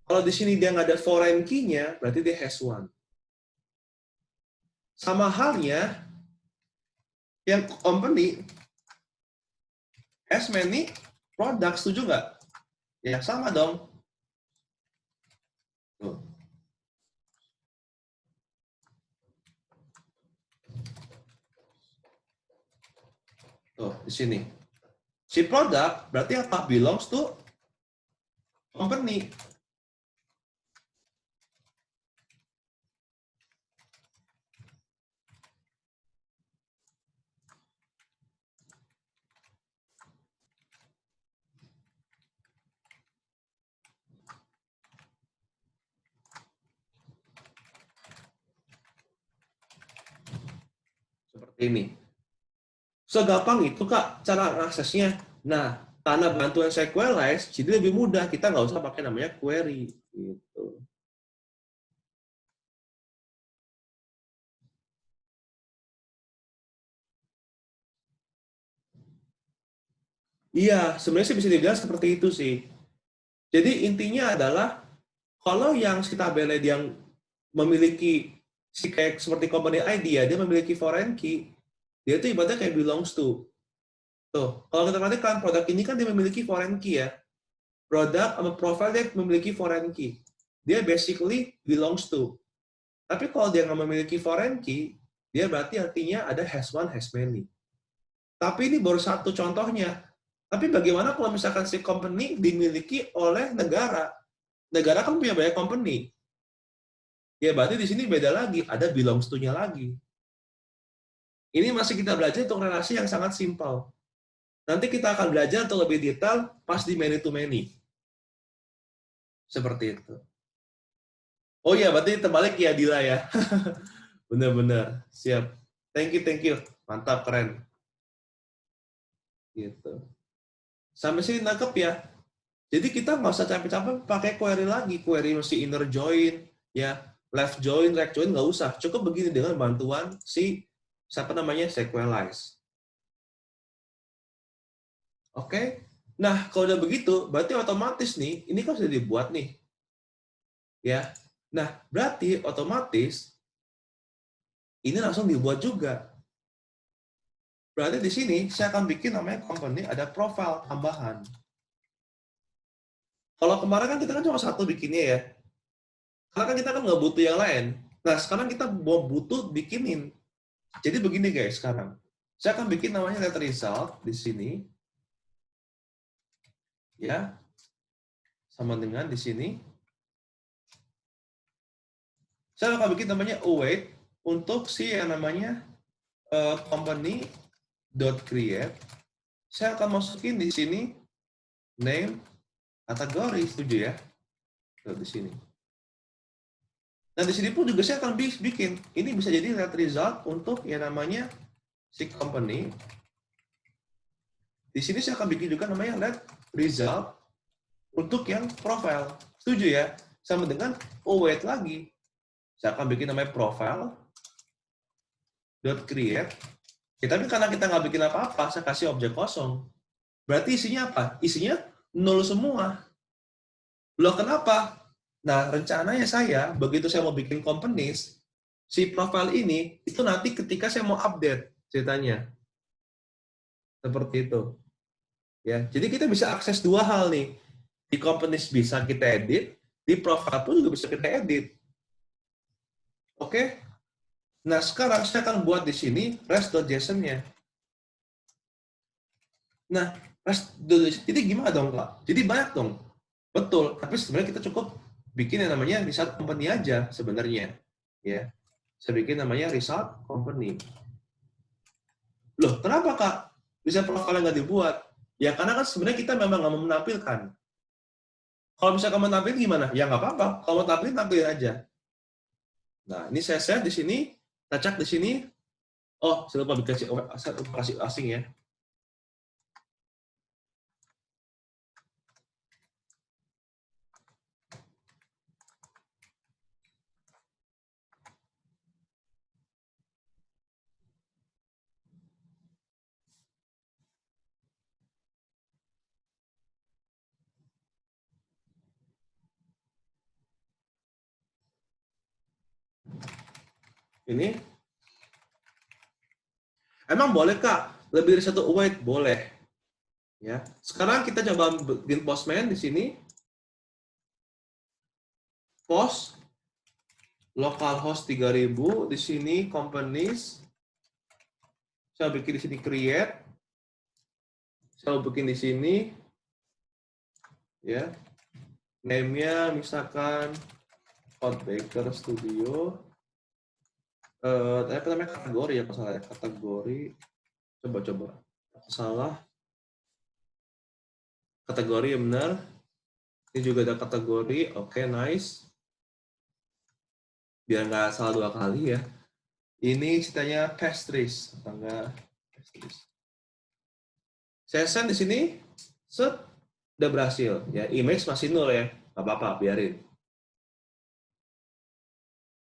A: Kalau di sini dia nggak ada foreign key-nya, berarti dia has one. Sama halnya, yang company has many products, setuju nggak? Ya, sama dong. Tuh. Tuh, di sini. Si produk berarti apa? Belongs to company. Seperti ini. Segampang itu, Kak, cara aksesnya. Nah, karena bantuan Sequelize, jadi lebih mudah. Kita nggak usah pakai namanya query. Gitu. Iya, sebenarnya sih bisa dibilang seperti itu sih. Jadi intinya adalah, kalau yang si tabeled yang memiliki si kayak seperti company ID ya, dia memiliki foreign key, dia itu ibaratnya kayak belongs to. Tuh, kalau kita perhatikan produk ini kan dia memiliki foreign key ya. Produk sama profile dia memiliki foreign key. Dia basically belongs to. Tapi kalau dia nggak memiliki foreign key, dia berarti artinya ada has one, has many. Tapi ini baru satu contohnya. Tapi bagaimana kalau misalkan si company dimiliki oleh negara? Negara kan punya banyak company. Ya berarti di sini beda lagi, ada belongs to-nya lagi. Ini masih kita belajar untuk relasi yang sangat simpel. Nanti kita akan belajar untuk lebih detail pas di many to many. Seperti itu. Oh iya, berarti terbalik ya Dila ya. Benar-benar. Siap. Thank you. Mantap, keren. Gitu. Sampai sini nangkep ya. Jadi kita nggak usah capek-capek pakai query lagi. Query mesti inner join, ya, left join, right join, nggak usah. Cukup begini dengan bantuan si siapa namanya Sequelize. Oke. Nah, kalau udah begitu, berarti otomatis nih, ini kan sudah dibuat nih. Ya. Nah, berarti otomatis ini langsung dibuat juga. Berarti di sini saya akan bikin namanya company ada profile tambahan. Kalau kemarin kan kita kan cuma satu bikinnya ya. Karena kan kita kan nggak butuh yang lain. Nah, sekarang kita mau butuh bikinin. Jadi begini guys sekarang. Saya akan bikin namanya let result di sini. Ya. Sama dengan di sini. Saya akan bikin namanya await untuk si yang namanya company.create. Saya akan masukin di sini name kategori, setuju ya? Di sini. Nah, di sini pun juga saya akan bikin. Ini bisa jadi let result untuk yang namanya si company. Di sini saya akan bikin juga namanya let result untuk yang profile. Setuju ya? Sama dengan await lagi. Saya akan bikin namanya profile dot create. Ya, tapi karena kita nggak bikin apa-apa, saya kasih objek kosong. Berarti isinya apa? Isinya nol semua. Loh kenapa? Nah, rencananya saya, begitu saya mau bikin companies, si profile ini, itu nanti ketika saya mau update ceritanya. Seperti itu. Ya, jadi kita bisa akses dua hal nih. Di companies bisa kita edit, di profile pun juga bisa kita edit. Oke? Nah, sekarang saya akan buat di sini rest.json-nya. Nah, jadi gimana dong, Pak? Jadi banyak dong. Betul, tapi sebenarnya kita cukup bikin yang namanya result company aja sebenarnya. Ya. Saya bikin namanya result company. Loh, kenapa, Kak? Bisa profile nggak dibuat? Ya, karena kan sebenarnya kita memang nggak mau menampilkan. Kalau misalkan menampilkan gimana? Ya nggak apa-apa. Kalau mau tampilin, tampilin aja. Nah, ini saya share di sini, tacak di sini. Oh, saya lupa kasih asing ya. Ini. Emang boleh, Kak? Lebih dari satu await? Boleh. Ya. Sekarang kita coba bikin postman di sini. Post localhost 3000 di sini companies. Saya bikin di sini create. Saya bikin di sini ya. Name-nya misalkan Hot Baker Studio. Apa namanya kategori ya, salah ya, kategori. Coba. Salah. Kategori yang benar. Ini juga ada kategori. Oke, nice. Biar nggak salah dua kali ya. Ini ceritanya pastries, tangga pastries. Saya send di sini, set, udah berhasil. Ya, image masih nol ya, nggak apa-apa, biarin.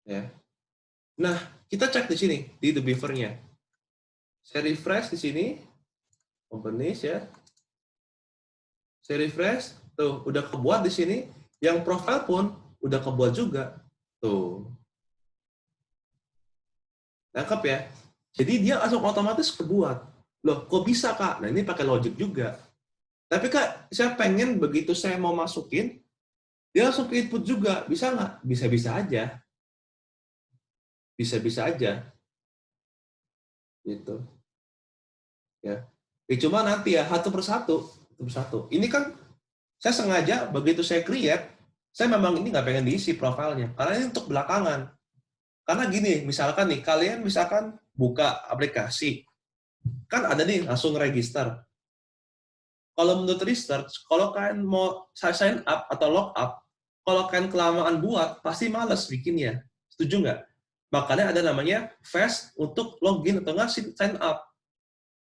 A: Ya. Nah, kita cek di sini di the beaver-nya. Saya refresh di sini, companies ya. Saya refresh, tuh udah kebuat di sini. Yang profile pun udah kebuat juga, tuh. Lengkap ya. Jadi dia langsung otomatis kebuat. Loh, kok bisa, Kak? Nah, ini pakai logic juga. Tapi, Kak, saya pengen begitu saya mau masukin, dia langsung ke input juga. Bisa nggak? Bisa-bisa aja. Bisa-bisa aja. Gitu. Ya. Cuma nanti ya, satu persatu. Satu persatu. Ini kan, saya sengaja begitu saya create, saya memang ini nggak pengen diisi profilnya. Karena ini untuk belakangan. Karena gini, misalkan nih, kalian misalkan buka aplikasi, kan ada nih langsung register. Kalau menurut research, kalau kalian mau sign up atau log up, kalau kalian kelamaan buat, pasti males bikinnya. Setuju nggak? Makanya ada namanya fast untuk login atau nggak sign up.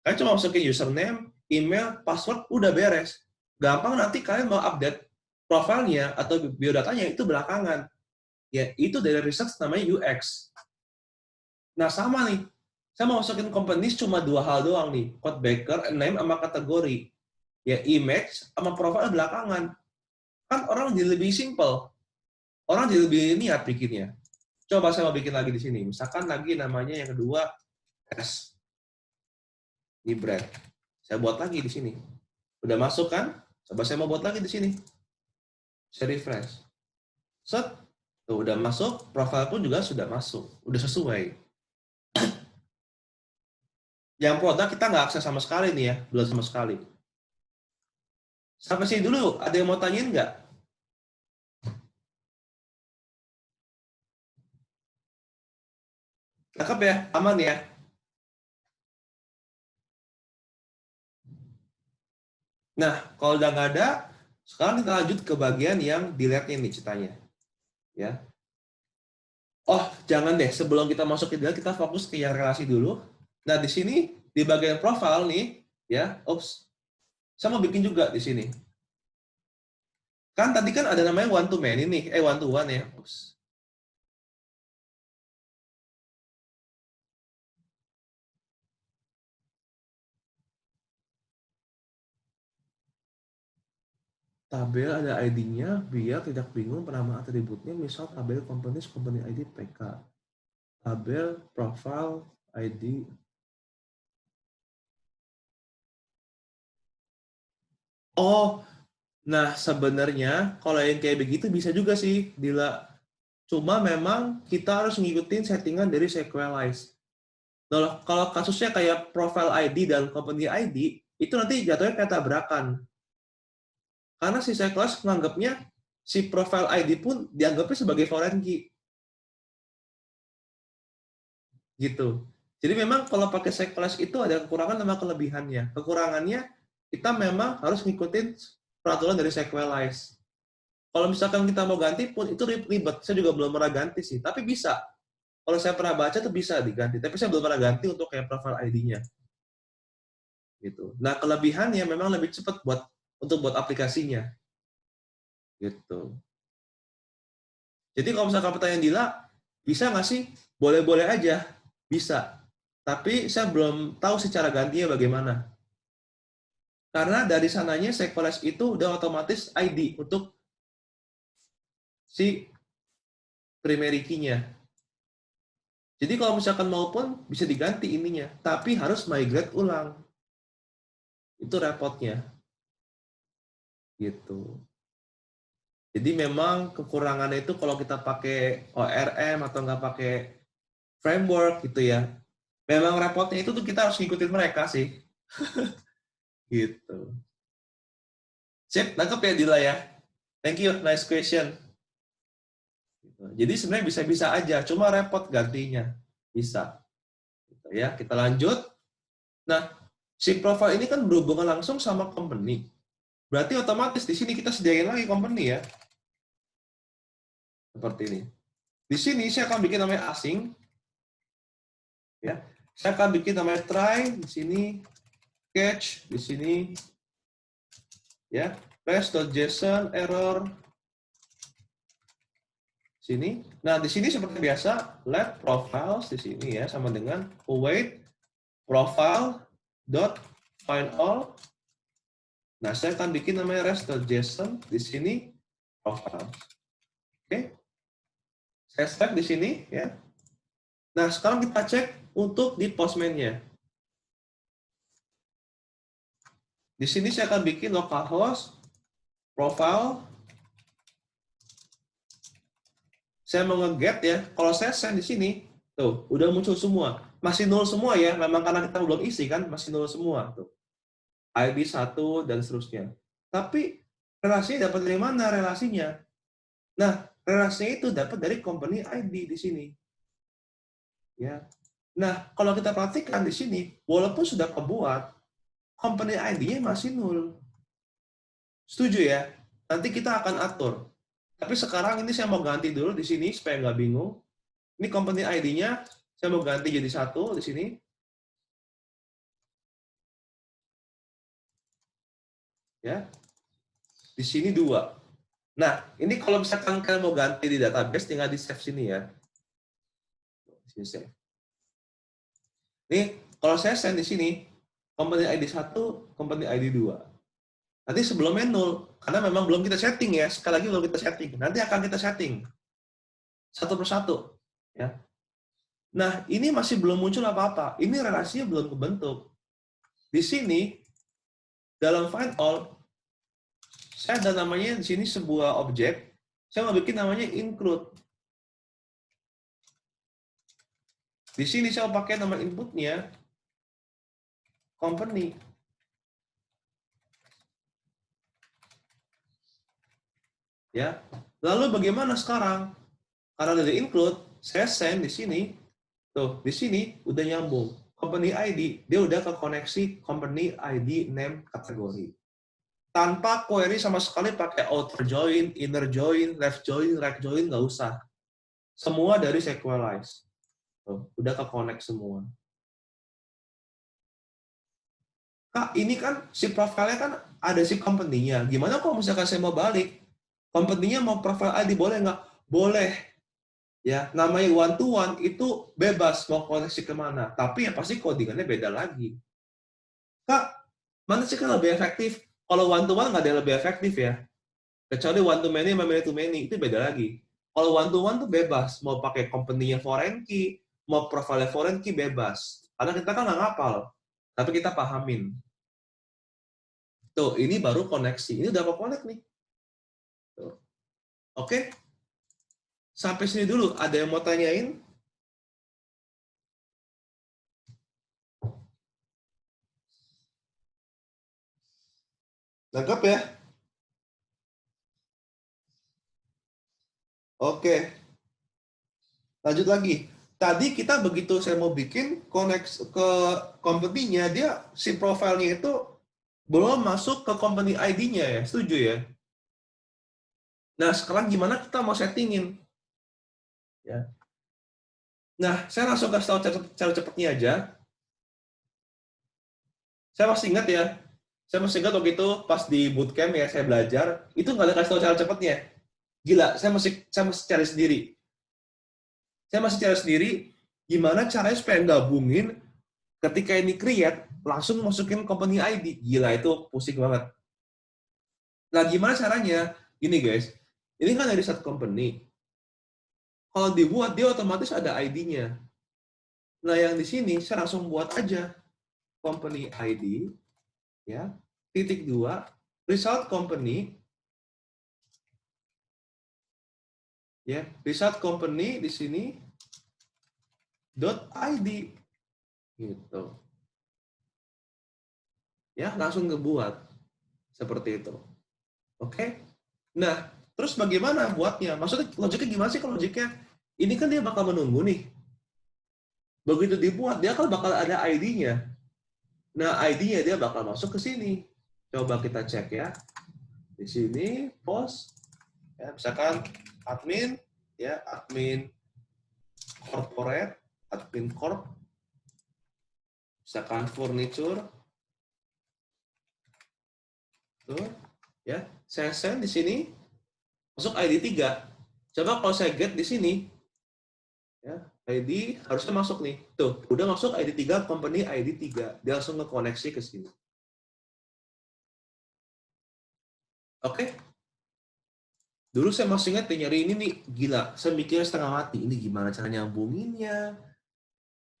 A: Kalian cuma masukin username, email, password, udah beres. Gampang nanti kalian mau update profilnya atau biodatanya itu belakangan. Ya, itu dari research namanya UX. Nah, sama nih. Saya mau masukin companies cuma dua hal doang nih. Code backer, name, sama kategori. Ya, image sama profile belakangan. Kan orang jadi lebih simple. Orang jadi lebih niat bikinnya. Coba saya mau bikin lagi di sini. Misalkan lagi namanya yang kedua S. Ini brand. Saya buat lagi di sini. Udah masuk kan? Coba saya mau buat lagi di sini. Saya refresh. Set. Tuh, udah masuk. Profile pun juga sudah masuk. Udah sesuai. Yang produk kita nggak akses sama sekali nih ya. Belum sama sekali. Sampai sini dulu. Ada yang mau tanyain nggak? Cakep ya? Aman ya? Nah, kalau udah nggak ada, sekarang kita lanjut ke bagian yang dilihat ini ceritanya. Ya. Oh, jangan deh. Sebelum kita masuk ke dilihat, kita fokus ke yang relasi dulu. Nah, di sini, di bagian profile nih, ya, saya mau bikin juga di sini. Kan tadi kan ada namanya one to many nih, one to one ya. Tabel ada ID-nya biar tidak bingung penama atributnya, misal tabel company ID PK. Tabel profile ID. Oh, nah sebenarnya kalau yang kayak begitu bisa juga sih, Dila. Cuma memang kita harus ngikutin settingan dari Sequelize. Nah, kalau kasusnya kayak profile ID dan company ID, itu nanti jatuhnya kayak tabrakan. Karena si Sequelize menganggapnya si profile ID pun dianggapnya sebagai foreign key. Gitu. Jadi memang kalau pakai Sequelize itu ada kekurangan sama kelebihannya. Kekurangannya kita memang harus ngikutin peraturan dari Sequelize. Kalau misalkan kita mau ganti pun itu ribet. Saya juga belum pernah ganti sih, tapi bisa. Kalau saya pernah baca tuh bisa diganti, tapi saya belum pernah ganti untuk kayak profile ID-nya. Gitu. Nah, kelebihannya memang lebih cepat buat aplikasinya. Gitu. Jadi kalau misalkan pertanyaan Dila, bisa nggak sih? Boleh-boleh aja. Bisa. Tapi saya belum tahu secara gantinya bagaimana. Karena dari sananya Sequelize itu udah otomatis ID untuk si primary key-nya. Jadi kalau misalkan mau pun bisa diganti ininya, tapi harus migrate ulang. Itu repotnya. Gitu. Jadi memang kekurangannya itu kalau kita pakai ORM atau nggak pakai framework gitu ya. Memang repotnya itu tuh kita harus ngikutin mereka sih. Gitu. Sip, nangkep ya Dila ya. Thank you, nice question. Jadi sebenarnya bisa-bisa aja, cuma repot gantinya. Bisa. Gitu ya, kita lanjut. Nah, si profile ini kan berhubungan langsung sama company. Berarti otomatis di sini kita sediain lagi company ya. Seperti ini. Di sini saya akan bikin namanya asing. Ya. Saya akan bikin namanya try di sini, catch di sini. Ya, paste.json error sini. Nah, di sini seperti biasa let profiles di sini ya sama dengan await profile dot find all. Nah, saya akan bikin namanya rest.json di sini profile. Oke. Saya save di sini ya. Nah, sekarang kita cek untuk di Postman-nya. Di sini saya akan bikin localhost, profile. Saya mau nge-get ya. Kalau saya send di sini, tuh, udah muncul semua. Masih nol semua ya, memang karena kita belum isi kan, masih nol semua. Tuh. ID 1 dan seterusnya. Tapi relasinya dapat dari mana relasinya? Nah, relasinya itu dapat dari company ID di sini. Ya. Nah, kalau kita perhatikan di sini, walaupun sudah kebuat, company ID-nya masih nol. Setuju ya? Nanti kita akan atur. Tapi sekarang ini saya mau ganti dulu di sini supaya nggak bingung. Ini company ID-nya saya mau ganti jadi 1 di sini. Ya. Di sini 2. Nah, ini kalau misalkan kalian mau ganti di database, tinggal di save sini ya. Sini save. Nih, kalau saya send di sini, company ID 1, company ID 2. Nanti sebelumnya 0, karena memang belum kita setting ya. Sekali lagi belum kita setting. Nanti akan kita setting. Satu persatu. Ya. Nah, ini masih belum muncul apa-apa. Ini relasinya belum kebentuk. Di sini, dalam find all, saya ada namanya di sini sebuah objek. Saya mau bikin namanya include. Di sini saya mau pakai nama inputnya company. Ya. Lalu bagaimana sekarang? Karena dari include, saya send di sini. Tuh, di sini udah nyambung. Company ID, dia udah ke koneksi company ID name kategori. Tanpa query sama sekali pakai outer join, inner join, left join, right join, nggak usah. Semua dari Sequelize. Tuh, udah ke connect semua. Kak, ini kan si profile-nya kan ada si company-nya. Gimana kalau misalkan saya mau balik? Company-nya mau profile ID boleh nggak? Boleh. Ya, namanya one to one itu bebas mau koneksi kemana. Tapi ya pasti codingannya beda lagi. Kak, mana sih kan lebih efektif? Kalau one to one nggak ada yang lebih efektif ya. Kecuali one to many sama many to many, itu beda lagi. Kalau one to one tuh bebas. Mau pakai company-nya foreign key, mau profile foreign key bebas. Karena kita kan nggak ngapal. Tapi kita pahamin. Tuh, ini baru koneksi. Ini udah apa connect nih. Tuh. Oke. Sampai sini dulu. Ada yang mau tanyain? Nangkep ya? Oke. Lanjut lagi. Tadi kita begitu saya mau bikin connect ke company-nya, dia si profilnya itu belum masuk ke company ID-nya ya. Setuju ya? Nah, sekarang gimana kita mau settingin? Ya. Nah, saya langsung kasih tahu cara cepatnya aja. Saya masih ingat ya. Saya masih ingat waktu itu pas di bootcamp ya saya belajar, itu nggak ada kasih tahu cara cepatnya. Gila, saya masih cari sendiri. Saya masih cari sendiri gimana caranya supaya gabungin ketika ini create langsung masukin company ID. Gila, itu pusing banget. Nah, gimana caranya? Gini guys, ini kan dari satu company. Kalau dibuat, dia otomatis ada ID-nya. Nah, yang di sini saya langsung buat aja company ID, ya, titik 2, result company, ya, result company di sini .id, gitu. Ya, langsung ngebuat seperti itu. Oke? Nah, terus bagaimana buatnya? Maksudnya logiknya gimana sih kalau logiknya? Ini kan dia bakal menunggu nih. Begitu dibuat, dia kan bakal ada ID-nya. Nah, ID-nya dia bakal masuk ke sini. Coba kita cek ya. Di sini post, ya, misalkan admin, ya, admin corporate, admin corp, misalkan furniture, tuh, ya, saya send di sini, masuk ID 3. Coba kalau saya get di sini, ya, ID harusnya masuk nih. Tuh, udah masuk ID 3, company ID 3. Dia langsung nge-koneksi ke sini. Oke? Dulu saya masih ingat nyari ini nih, gila. Saya mikirnya setengah mati. Ini gimana cara nyambunginnya?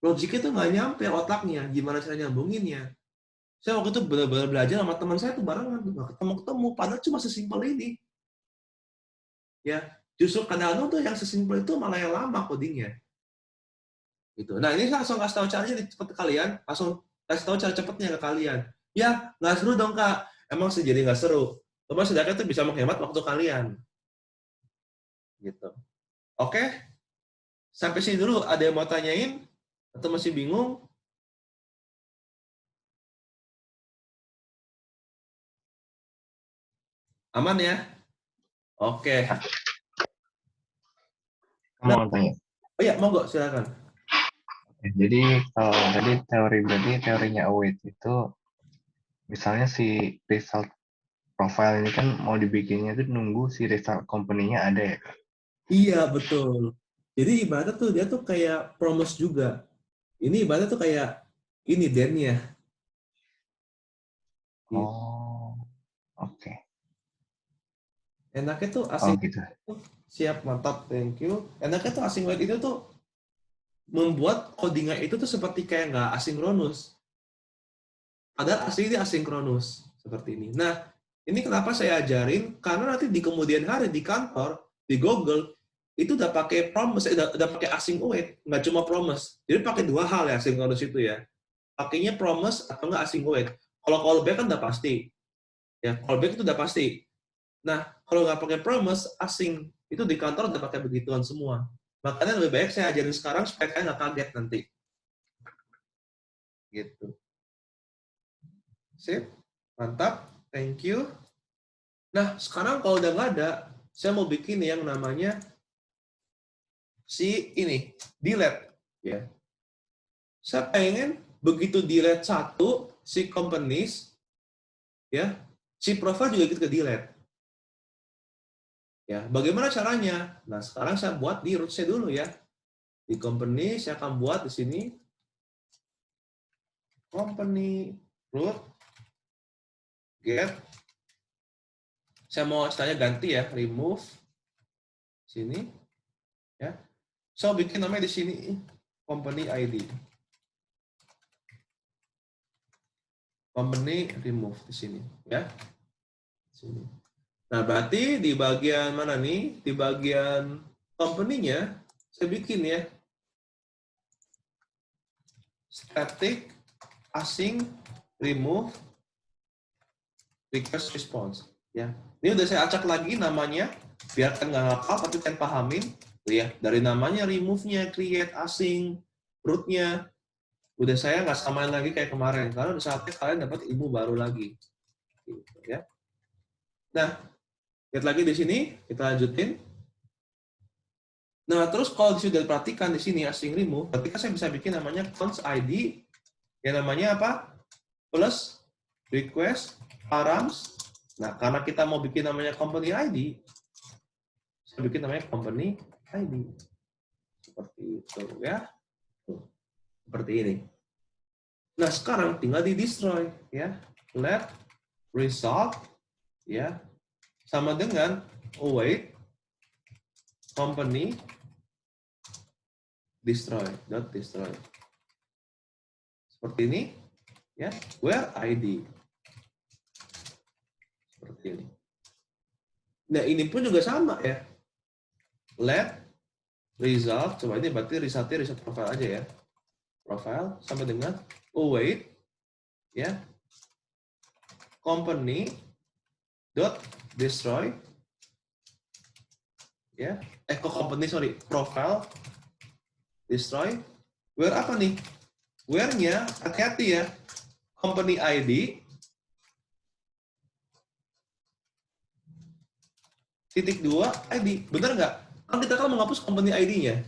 A: Logiknya tuh nggak nyampe otaknya. Gimana cara nyambunginnya? Saya waktu itu benar-benar belajar sama teman saya tuh barengan, nggak ketemu-ketemu, padahal cuma sesimpel ini. Ya, justru kadang-kadang tuh yang sesimpel itu malah yang lama codingnya. Gitu. Nah ini langsung kasih tahu caranya cepet ke kalian, langsung kasih tahu cara cepetnya ke kalian. Ya, nggak seru dong kak. Emang sih jadi nggak seru. Cuma setidaknya itu bisa menghemat waktu kalian. Gitu. Oke, sampai sini dulu. Ada yang mau tanyain? Atau masih bingung? Aman ya? Oke. Nah,
B: Mau tanya.
A: oh iya, monggo silakan.
B: Jadi kalau tadi berarti teorinya await itu misalnya si result profile ini kan mau dibikinnya itu nunggu si result company-nya ada ya Kak?
A: Iya, betul. Jadi ibaratnya tuh dia tuh kayak promise juga. Ini ibaratnya tuh kayak ini den-nya. Gitu.
B: Oh, oke.
A: Enaknya tuh
B: Oh
A: asing
B: gitu.
A: siap, mantap, thank you. Enaknya tuh asing wait itu tuh membuat codingnya itu tuh seperti kayak nggak asinkronus. Padahal asli ini asinkronus seperti ini. Nah, ini kenapa saya ajarin? Karena nanti di kemudian hari di kantor, di Google, itu udah pakai promise, udah pakai async await, nggak cuma promise. Jadi pakai dua hal ya asinkronus itu ya. Pakainya promise atau nggak async await. Kalau callback kan udah pasti. Ya, callback itu udah pasti. Nah, kalau nggak pakai promise, async itu di kantor udah pakai begituan semua. Makanya lebih baik saya ajarin sekarang supaya kalian nggak kaget nanti. Gitu. Sip, mantap, thank you. Nah, sekarang kalau udah nggak ada, saya mau bikin yang namanya si ini, delete. Ya. Saya pengen begitu delete satu, si companies, ya, si profile juga ikut ke delete. Ya, bagaimana caranya? Nah, sekarang saya buat di root saya dulu ya. Di company, saya akan buat di sini company root get. Saya mau istilahnya ganti ya, remove sini ya. So bikin namanya di sini company ID. Company remove di sini ya. Sini. Nah, berarti di bagian mana nih? Di bagian company-nya saya bikin ya static async remove request response ya. Ini udah saya acak lagi namanya biar kan nggak ngapal tapi kan pahamin. Tuh ya, dari namanya remove-nya, create async, root-nya udah saya nggak samain lagi kayak kemarin karena udah saatnya kalian dapat ilmu baru lagi. Gitu, ya. Nah, lihat lagi di sini, kita lanjutin. Nah, terus kalau sudah diperhatikan di sini async remove, berarti kan saya bisa bikin namanya const ID, yang namanya apa? Plus request params. Nah, karena kita mau bikin namanya company ID, saya bikin namanya company ID. Seperti itu ya. Seperti ini. Nah, sekarang tinggal di destroy ya. Let result ya sama dengan await company destroy seperti ini ya, where ID seperti ini. Nah, ini pun juga sama ya, let result, coba ini berarti result profile aja ya, profile sama dengan await ya company dot destroy ya, kok company, sorry, profile destroy where apa nih, where-nya hati-hati ya, company ID _2 ID, bener nggak? Kan kita kan menghapus company ID-nya.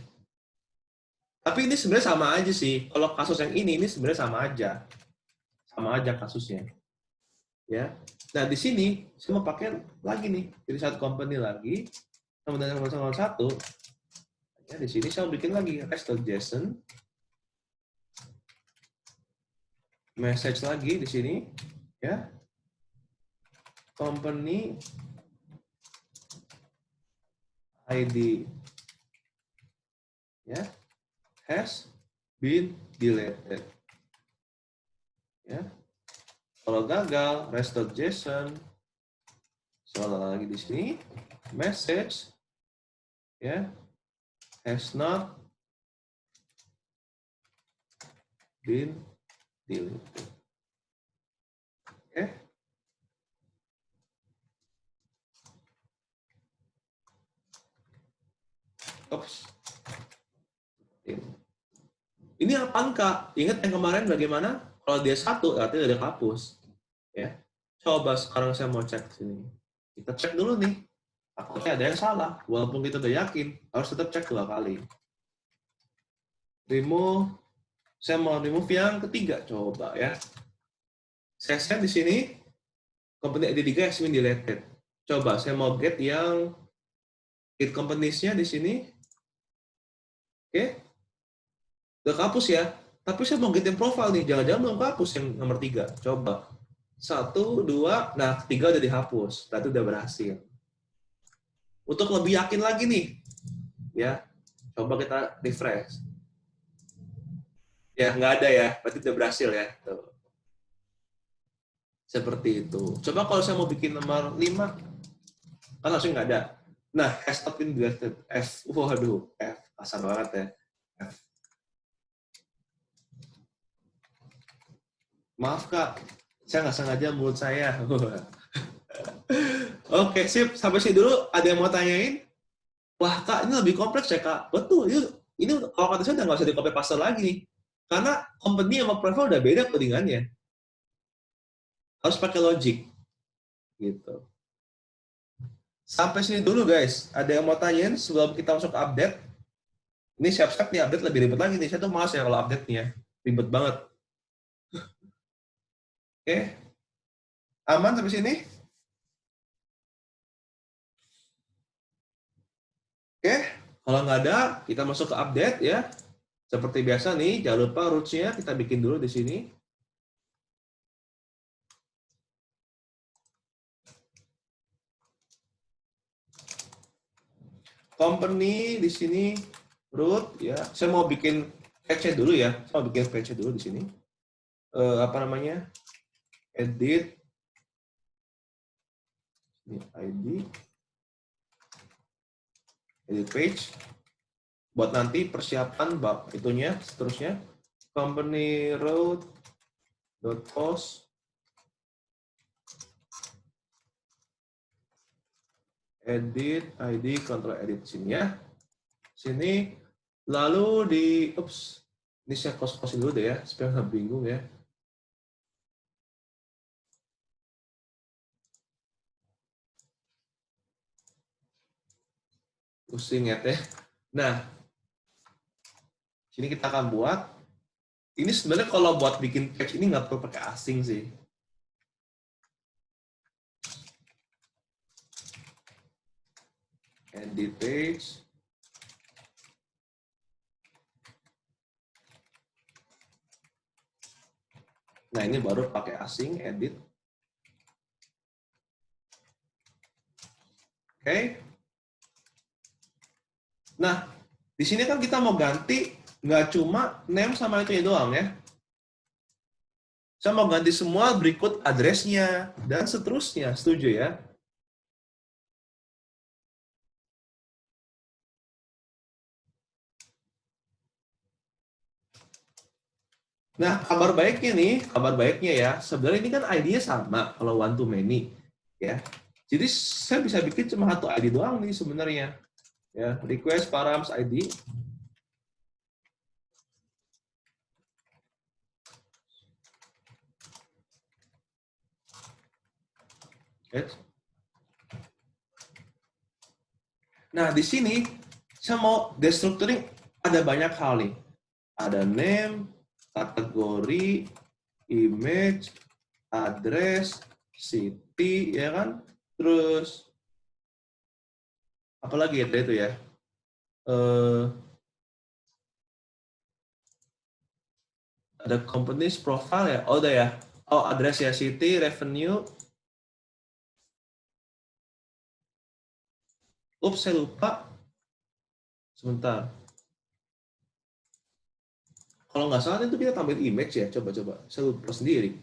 A: Tapi ini sebenarnya sama aja sih. Kalau kasus yang ini sebenarnya sama aja kasusnya. Ya. Nah di sini saya mau pakai lagi nih, jadi satu company lagi, sama dengan 001. Ya, di sini saya mau bikin lagi rest.json, message lagi di sini, ya, company ID, ya, has been deleted, ya. Kalau gagal, rest.json. Salah lagi di sini. Message, ya, has not been deleted. Oke. Oops. Ini apaan Kak? Ingat yang kemarin bagaimana? Kalau dia satu, artinya udah kapus. Ya. Coba sekarang saya mau cek sini. Kita cek dulu nih. Takutnya ada yang salah. Walaupun kita udah yakin, harus tetap cek 2 kali. Remove. Saya mau remove yang ketiga. Coba ya. Saya set di sini. Company ID 3 has been deleted. Coba saya mau get yang get companies-nya di sini. Oke. Udah kapus ya. Tapi saya mau get yang profile nih. Jangan-jangan belum kapus yang nomor 3. Coba. 1, 2. Nah, 3 udah dihapus. Berarti udah berhasil. Untuk lebih yakin lagi nih. Ya. Coba kita refresh. Ya, nggak ada ya. Berarti udah berhasil ya. Tuh. Seperti itu. Coba kalau saya mau bikin nomor 5. Kan harusnya nggak ada. Nah, has not been deleted. F. Waduh. F. Kasar banget ya. F. Maaf Kak, saya nggak sengaja mulut saya. Oke, sip. Sampai sini dulu. Ada yang mau tanyain? Wah Kak, ini lebih kompleks ya Kak. Betul. Ini kalau kata saya udah nggak usah di copy paste lagi nih. Karena company sama profile udah beda codingannya. Harus pakai logic. Gitu. Sampai sini dulu guys. Ada yang mau tanyain sebelum kita masuk ke update? Ini siap-siap nih update lebih ribet lagi nih. Saya tuh malas ya kalau update nih ya. Ribet banget. Oke. Aman sampai sini? Oke, kalau nggak ada, kita masuk ke update ya. Seperti biasa nih, jangan lupa roots-nya kita bikin dulu di sini. Company di sini root ya. Saya mau bikin patch dulu ya. Saya mau bikin patch dulu di sini. Apa namanya? Edit ini ID edit page buat nanti persiapan bab itunya seterusnya company root dot post edit ID control edit sini ya. Sini lalu di ini saya kos-kosin dulu deh ya supaya nggak bingung ya. Pusing ya teh. Nah, sini kita akan buat. Ini sebenarnya kalau buat bikin page ini nggak perlu pakai asing sih. Edit page. Nah, ini baru pakai asing, edit. Oke. Nah, di sini kan kita mau ganti nggak cuma name sama itu doang ya. Saya mau ganti semua berikut address-nya dan seterusnya. Setuju ya? Nah, kabar baiknya nih, kabar baiknya ya, sebenarnya ini kan ID-nya sama kalau one to many, ya. Jadi saya bisa bikin cuma satu ID doang nih sebenarnya. Ya, request params ID. Nah, di sini saya mau destructuring ada banyak hal nih. Ada name, kategori, image, address, city, ya kan? Terus apalagi ya itu ya? Ada companies profile ya? Oh, udah ya. Oh, address ya, city, revenue. Ups, saya lupa. Sebentar. Kalau nggak salah itu kita tambahin image ya. Coba-coba. Saya lupa sendiri.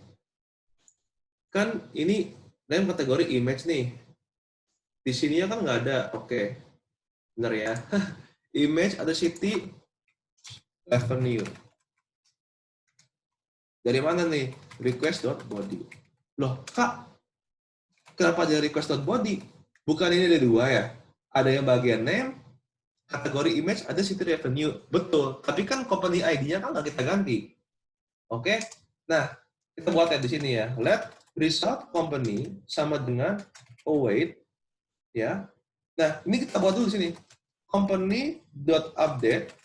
A: Kan ini name kategori image nih. Di sininya kan nggak ada. Oke, bener ya. Image ada city, revenue. Dari mana nih? Request.body. Loh, Kak, kenapa ada request.body? Bukan ini ada dua ya? Ada yang bagian name, kategori image, ada city revenue. Betul, tapi kan company ID-nya kan nggak kita ganti. Oke? Nah, kita buat ya di sini ya. Let result company sama dengan await, ya. Nah, ini kita buat dulu di sini. Company.update.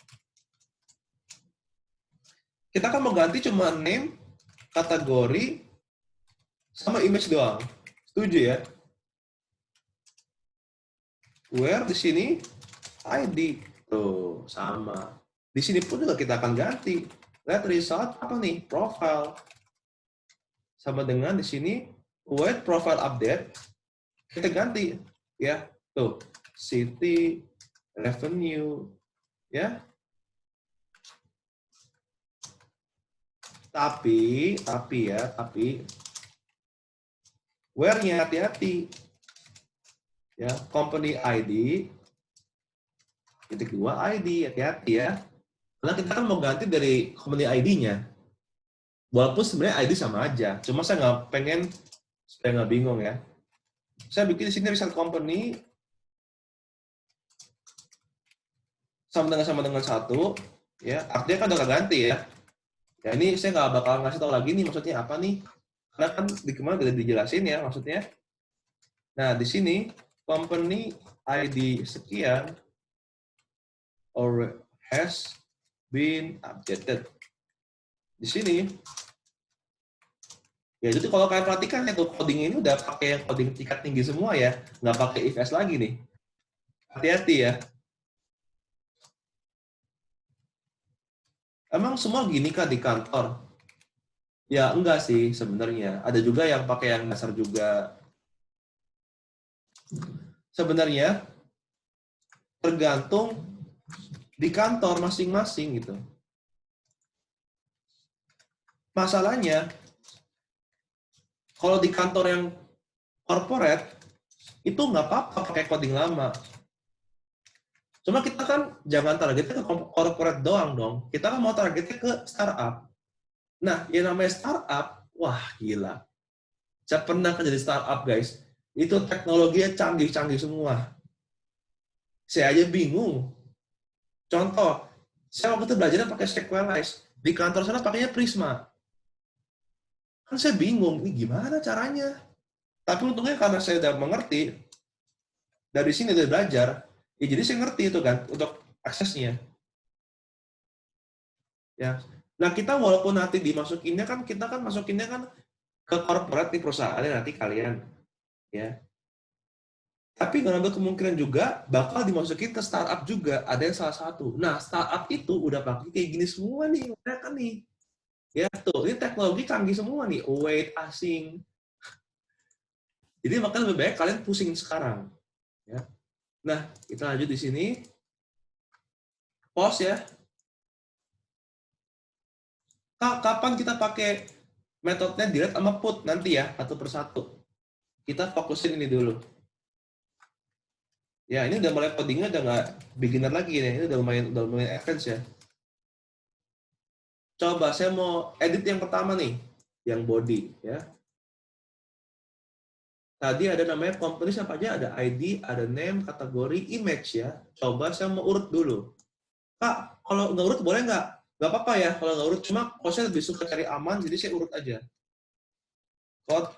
A: Kita akan mengganti cuma name, kategori, sama image doang. Setuju ya? Where di sini ID. Tuh, sama. Di sini pun juga kita akan ganti. Let result apa nih? Profile. Sama dengan di sini await profile update. Kita ganti ya. Tuh, city, revenue, ya. Tapi where-nya hati-hati. Ya, company ID titik 2 ID, hati-hati ya. Karena kita kan mau ganti dari company ID-nya. Walaupun sebenarnya ID sama aja, cuma saya nggak pengen supaya nggak bingung ya. Saya bikin di sini result company sama dengan satu, ya. Artinya kan udah ganti ya. Ya ini saya nggak bakal ngasih tahu lagi nih maksudnya apa nih. Karena kan di kemarin udah dijelasin ya maksudnya. Nah, di sini company ID sekian or has been updated. Di sini, ya jadi kalau kalian perhatikan ya tuh coding ini udah pakai coding tingkat tinggi semua ya, nggak pakai if else lagi nih. Hati-hati ya. Emang semua gini kan di kantor? Ya enggak sih sebenarnya. Ada juga yang pakai yang dasar juga. Sebenarnya tergantung di kantor masing-masing gitu. Masalahnya, kalau di kantor yang corporate, itu nggak apa-apa pakai coding lama. Cuma kita kan jangan targetnya ke corporate doang dong. Kita kan mau targetnya ke startup. Nah, yang namanya startup, wah gila. Saya pernah kerja di startup, guys. Itu teknologinya canggih-canggih semua. Saya aja bingung. Contoh, saya waktu itu belajarnya pakai Sequelize. Di kantor sana pakainya Prisma. Kan saya bingung, ini gimana caranya? Tapi untungnya karena saya udah mengerti, dari sini udah belajar, ya jadi saya ngerti itu kan, untuk aksesnya. Ya. Nah, kita walaupun nanti dimasukinnya kan, kita kan masukinnya kan ke corporate di perusahaannya nanti kalian. Ya. Tapi nggak ada kemungkinan juga bakal dimasukin ke startup juga, ada yang salah satu. Nah, startup itu udah pakai kayak gini semua nih, mereka nih. Ya, tuh, ini teknologi canggih semua nih, await, asing. Jadi makanya lebih baik kalian pusing sekarang. Ya. Nah, kita lanjut di sini. Pause ya. Kapan kita pakai metodenya delete sama put nanti ya, satu persatu. Kita fokusin ini dulu. Ya, ini udah mulai codingnya udah nggak beginner lagi nih. Ini udah lumayan advance ya. Coba saya mau edit yang pertama nih, yang body ya. Tadi ada namanya company apa aja, ada ID, ada name, kategori, image ya. Coba saya mau urut dulu. Kak, kalau nggak urut boleh nggak? Nggak apa-apa ya kalau nggak urut. Cuma kalau saya lebih suka cari aman, jadi saya urut aja. Code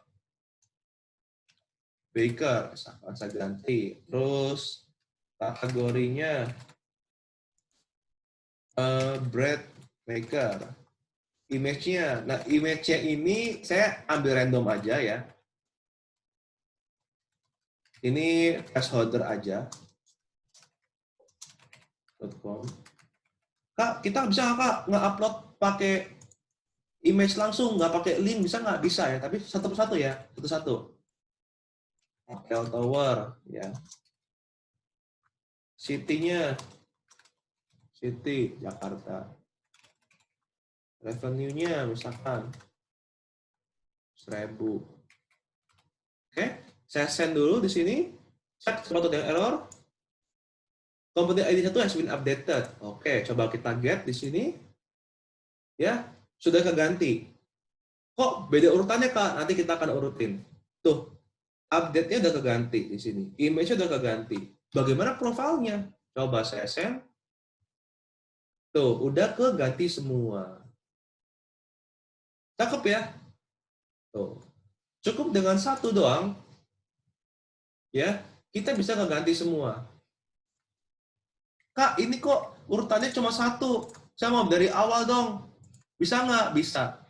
A: Baker, akan saya ganti. Terus kategorinya bread maker. Image-nya, nah image-nya ini saya ambil random aja ya. Ini placeholder aja. .com. Kak, kita bisa Kak nge-upload pakai image langsung, nggak pakai link, bisa nggak? Bisa ya, tapi satu persatu ya, satu-satu. Hotel Tower, ya. City-nya, City, Jakarta. Revenue-nya misalkan 1.000. Oke, saya send dulu di sini. Cek sepatu yang error. Company ID 1 has been updated. Oke, coba kita get di sini. Ya, sudah keganti. Kok beda urutannya, Kak? Nanti kita akan urutin. Tuh, update-nya udah keganti di sini. Image-nya udah keganti. Bagaimana profilnya? Coba saya send. Tuh, udah keganti semua. Cakep ya? Tuh. Cukup dengan satu doang, ya, kita bisa keganti semua. Kak, ini kok urutannya cuma satu. Saya mau dari awal dong. Bisa nggak? Bisa.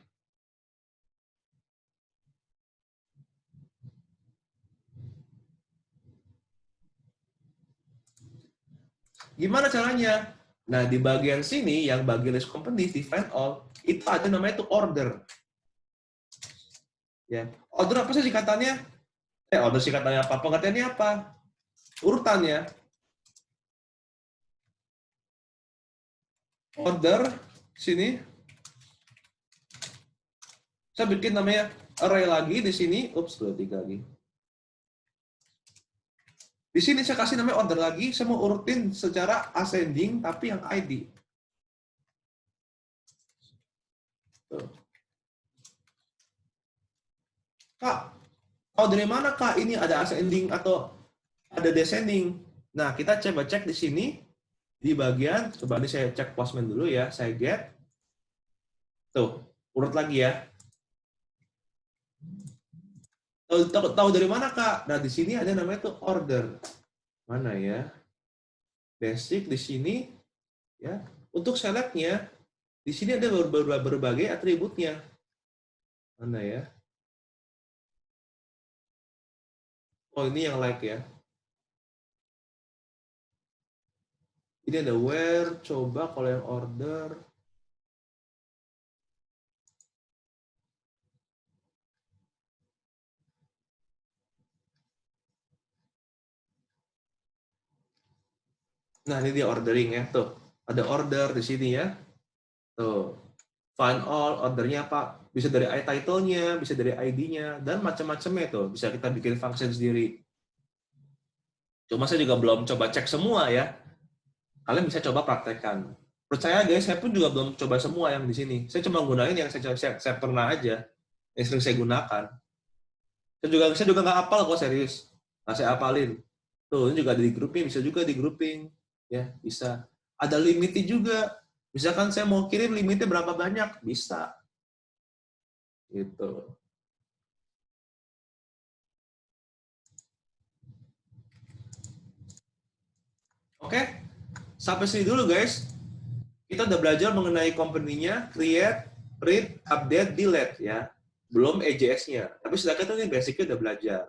A: Gimana caranya? Nah, di bagian sini, yang bagian list company, define all, itu ada namanya itu order. Ya. Order apa sih singkatannya? Order singkatannya apa? Pengertiannya apa? Urutannya. Order, sini. Saya bikin namanya array lagi di sini. Ups, 23 lagi. Di sini saya kasih namanya order lagi, saya mau urutin secara ascending, tapi yang ID. Tuh. Kak, tahu dari mana Kak ini ada ascending atau ada descending? Nah, kita coba cek di sini, di bagian, coba ini saya cek postman dulu ya, saya get. Tuh, urut lagi ya. Tahu dari mana Kak? Nah, di sini ada namanya tuh order. Mana ya? Basic di sini, ya. Untuk select-nya, di sini ada berbagai atributnya. Mana ya? Oh, ini yang like ya. Ini ada where, coba kalau yang order. Nah, ini dia ordering ya. Tuh, ada order di sini ya. Tuh, find all, ordernya apa? Bisa dari title-nya, bisa dari ID-nya, dan macam-macamnya tuh. Bisa kita bikin function sendiri. Cuma saya juga belum coba cek semua ya. Kalian bisa coba praktekkan. Percaya guys, saya pun juga belum coba semua yang di sini. Saya cuma gunain yang saya pernah aja, yang sering saya gunakan. Saya juga nggak hafal kok serius. Nah, saya hafalin. Tuh, ini juga ada di grouping, bisa juga di grouping. Ya, bisa. Ada limitnya juga. Misalkan saya mau kirim limitnya berapa banyak, bisa. Gitu. Oke, sampai sini dulu guys. Kita udah belajar mengenai company-nya, create, read, update, delete ya. Belum EJS-nya. Tapi sedangkan ini basic-nya udah belajar.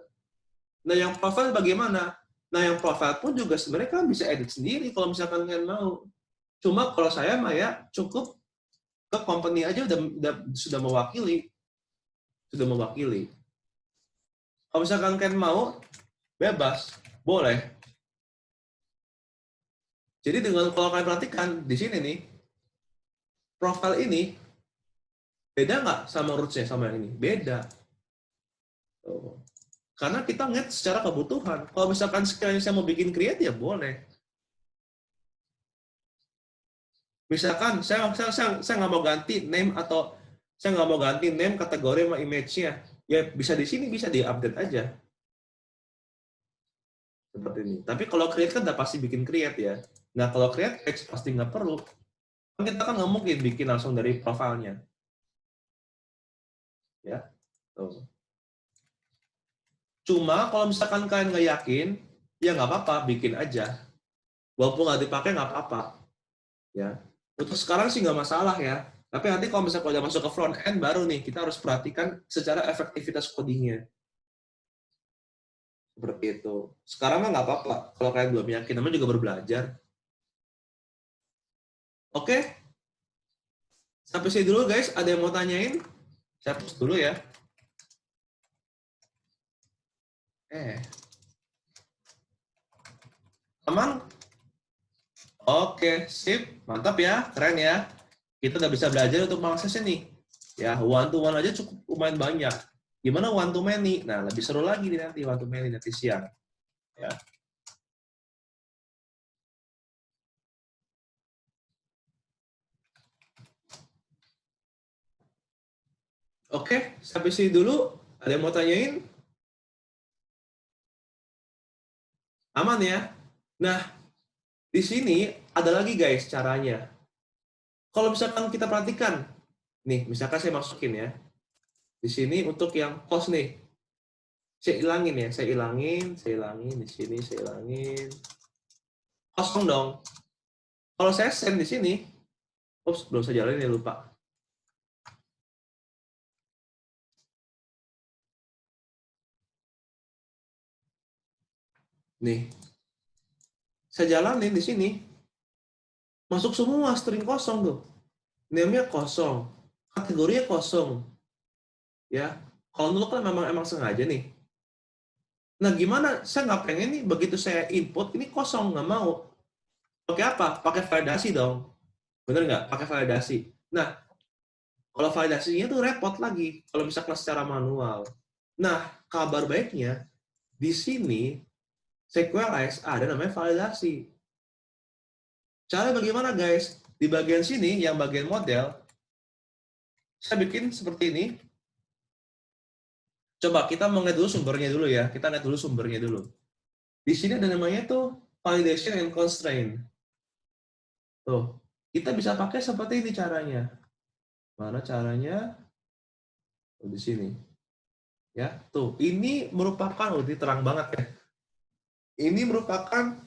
A: Nah, yang profile bagaimana? Nah, yang profile pun juga sebenarnya kan bisa edit sendiri kalau misalkan kalian mau. Cuma kalau saya mah ya cukup ke company aja sudah mewakili. Sudah mewakili. Kalau misalkan kalian mau, bebas. Boleh. Jadi dengan kalau kalian perhatikan di sini nih, profile ini beda nggak sama roots-nya sama yang ini? Beda. Tuh. Karena kita ngeliat secara kebutuhan. Kalau misalkan sekalian saya mau bikin create, ya boleh. Misalkan saya nggak mau ganti name atau saya nggak mau ganti name, kategori, sama image-nya. Ya bisa di sini, bisa di-update aja. Seperti ini. Tapi kalau create kan udah pasti bikin create ya. Nah kalau create text pasti nggak perlu. Kita kan nggak mungkin bikin langsung dari profilnya. Ya. Tuh. Cuma kalau misalkan kalian nggak yakin, ya nggak apa-apa, bikin aja. Walaupun nggak dipakai nggak apa-apa. Ya. Untuk sekarang sih nggak masalah ya. Tapi nanti kalau misalnya udah masuk ke front end baru nih, kita harus perhatikan secara efektivitas codingnya. Seperti itu. Sekarang mah nggak apa-apa. Kalau kalian belum yakin, namanya juga baru belajar. Oke? Sampai sini dulu guys. Ada yang mau tanyain? Saya post dulu ya. Aman? Oke, sip. Mantap ya. Keren ya. Kita udah bisa belajar untuk mengakses ini. Ya, one to one aja cukup lumayan banyak. Gimana one to many? Nah, lebih seru lagi nih nanti one to many nanti siang. Ya. Oke, sampai sini dulu. Ada yang mau tanyain? Aman ya? Nah, di sini ada lagi guys caranya. Kalau misalkan kita perhatikan, nih, misalkan saya masukin ya. Di sini untuk yang cost nih. Saya ilangin ya, saya ilangin di sini, saya ilangin. Kosong dong. Kalau saya send di sini, ups, belum saya jalanin ya, lupa. Nih, saya jalanin di sini, masuk semua string kosong tuh. Name-nya kosong, kategorinya kosong. Ya, kalau dulu kan memang sengaja nih. Nah, gimana? Saya nggak pengen nih, begitu saya input, ini kosong, nggak mau. Pakai apa? Pakai validasi dong. Bener nggak? Pakai validasi. Nah, kalau validasinya tuh repot lagi, kalau misalkan secara manual. Nah, kabar baiknya, di sini SQLize ada namanya validasi. Cara bagaimana guys? Di bagian sini, yang bagian model, saya bikin seperti ini. Coba kita nge dulu sumbernya dulu ya. Kita lihat dulu sumbernya dulu. Di sini ada namanya tuh validation and constraint. Tuh, kita bisa pakai seperti ini caranya. Mana caranya? Oh, di sini. Ya, tuh. Ini merupakan, oh, ini terang banget ya. Ini merupakan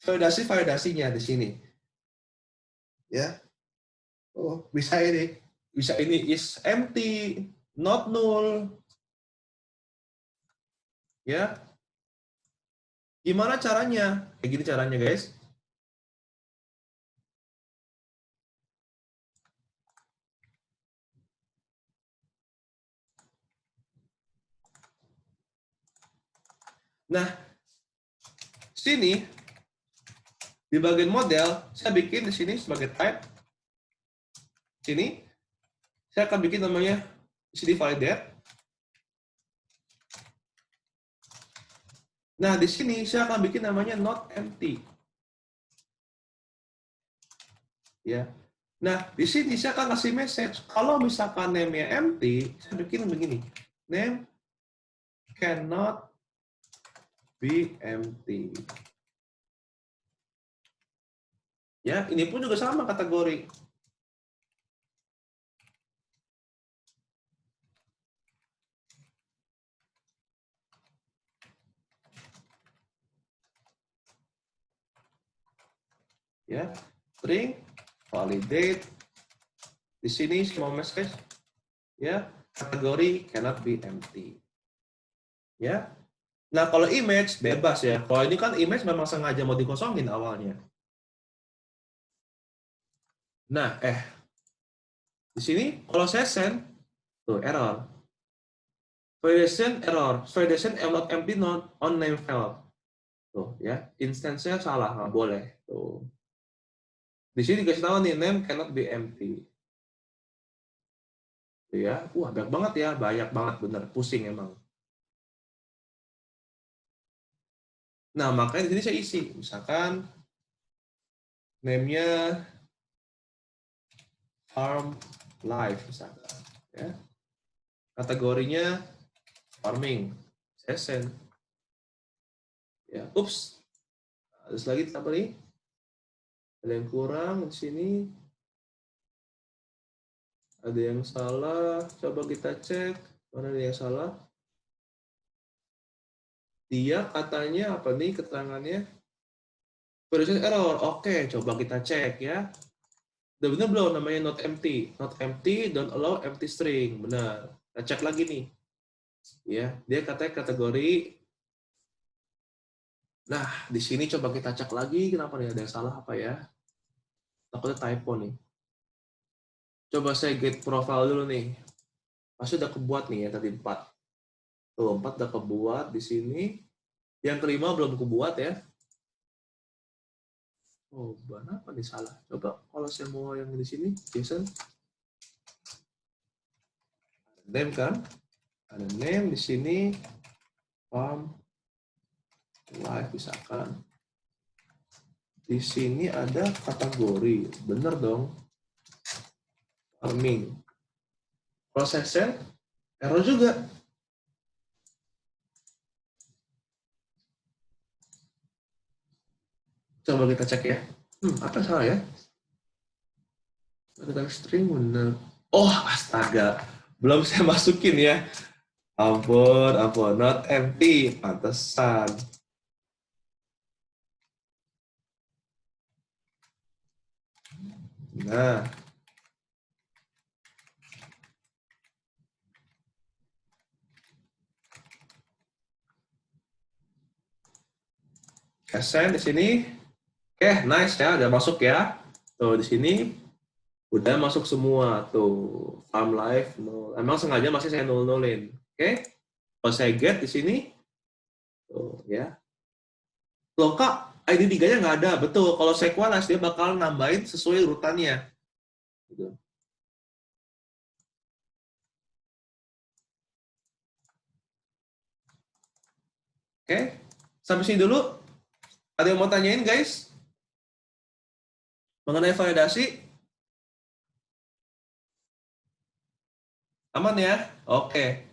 A: validasi-validasinya di sini. Ya. Oh, bisa ini. Bisa ini is empty, not null. Ya. Gimana caranya? Kayak gini caranya, guys. Nah, sini di bagian model, saya bikin di sini sebagai type. Sini, saya akan bikin namanya cd validate. Nah, di sini saya akan bikin namanya not empty. Ya. Nah, di sini saya akan kasih message. Kalau misalkan name-nya empty, saya bikin begini. Name cannot be empty. Ya, ini pun juga sama kategori. Ya, string validate. Di sini semua message, ya, kategori cannot be empty. Ya. Nah, kalau image bebas ya. Kalau ini kan image memang sengaja mau dikosongin awalnya. Nah, di sini kalau saya send tuh error. Validation error. Validation not empty not on name file. Tuh ya, instance-nya salah, nggak boleh. Tuh. Di sini dikasih tahu nih name cannot be empty. Tuh ya, wah banyak banget ya, banyak banget bener, pusing emang. Nah, makanya di sini saya isi, misalkan name-nya farm life misalkan, ya. Kategorinya farming, saya send. Ya, ups, terus lagi apa nih? Ada yang kurang di sini. Ada yang salah, coba kita cek. Mana yang salah? Dia katanya apa nih keterangannya? Validation error. Oke, coba kita cek ya. Udah benar belum namanya not empty? Not empty, don't allow empty string. Benar. Kita cek lagi nih. Ya, dia katanya kategori. Nah, di sini coba kita cek lagi. Kenapa nih ada yang salah apa ya? Takutnya typo nih. Coba saya get profile dulu nih. Pasti udah kebuat nih ya tadi 4. Tuh, 4 udah kebuat di sini. Yang kelima belum kebuat ya. Oh, apa nih salah? Coba kalau saya mau yang di sini, Jason. Name kan? Ada name di sini, farm live misalkan. Di sini ada kategori, bener dong. Farming. Prosesnya error juga. Coba kita cek ya. Apa yang salah ya? Kita string bener. Oh, astaga. Belum saya masukin ya. Ampun, ampun. Not empty. Pantesan. Nah. Assign di sini. Oke, nice ya. Udah masuk ya. Tuh, di sini udah masuk semua. Tuh, farm life. Nol. Emang sengaja masih saya nol-nolin. Oke. Kalau saya get di sini. Tuh, ya. Loh, Kak, ID 3-nya nggak ada. Betul. Kalau Sequelize, dia bakal nambahin sesuai urutannya. Gitu. Oke. Sampai sini dulu. Ada yang mau tanyain, guys? Mengenai validasi? Aman ya? Oke.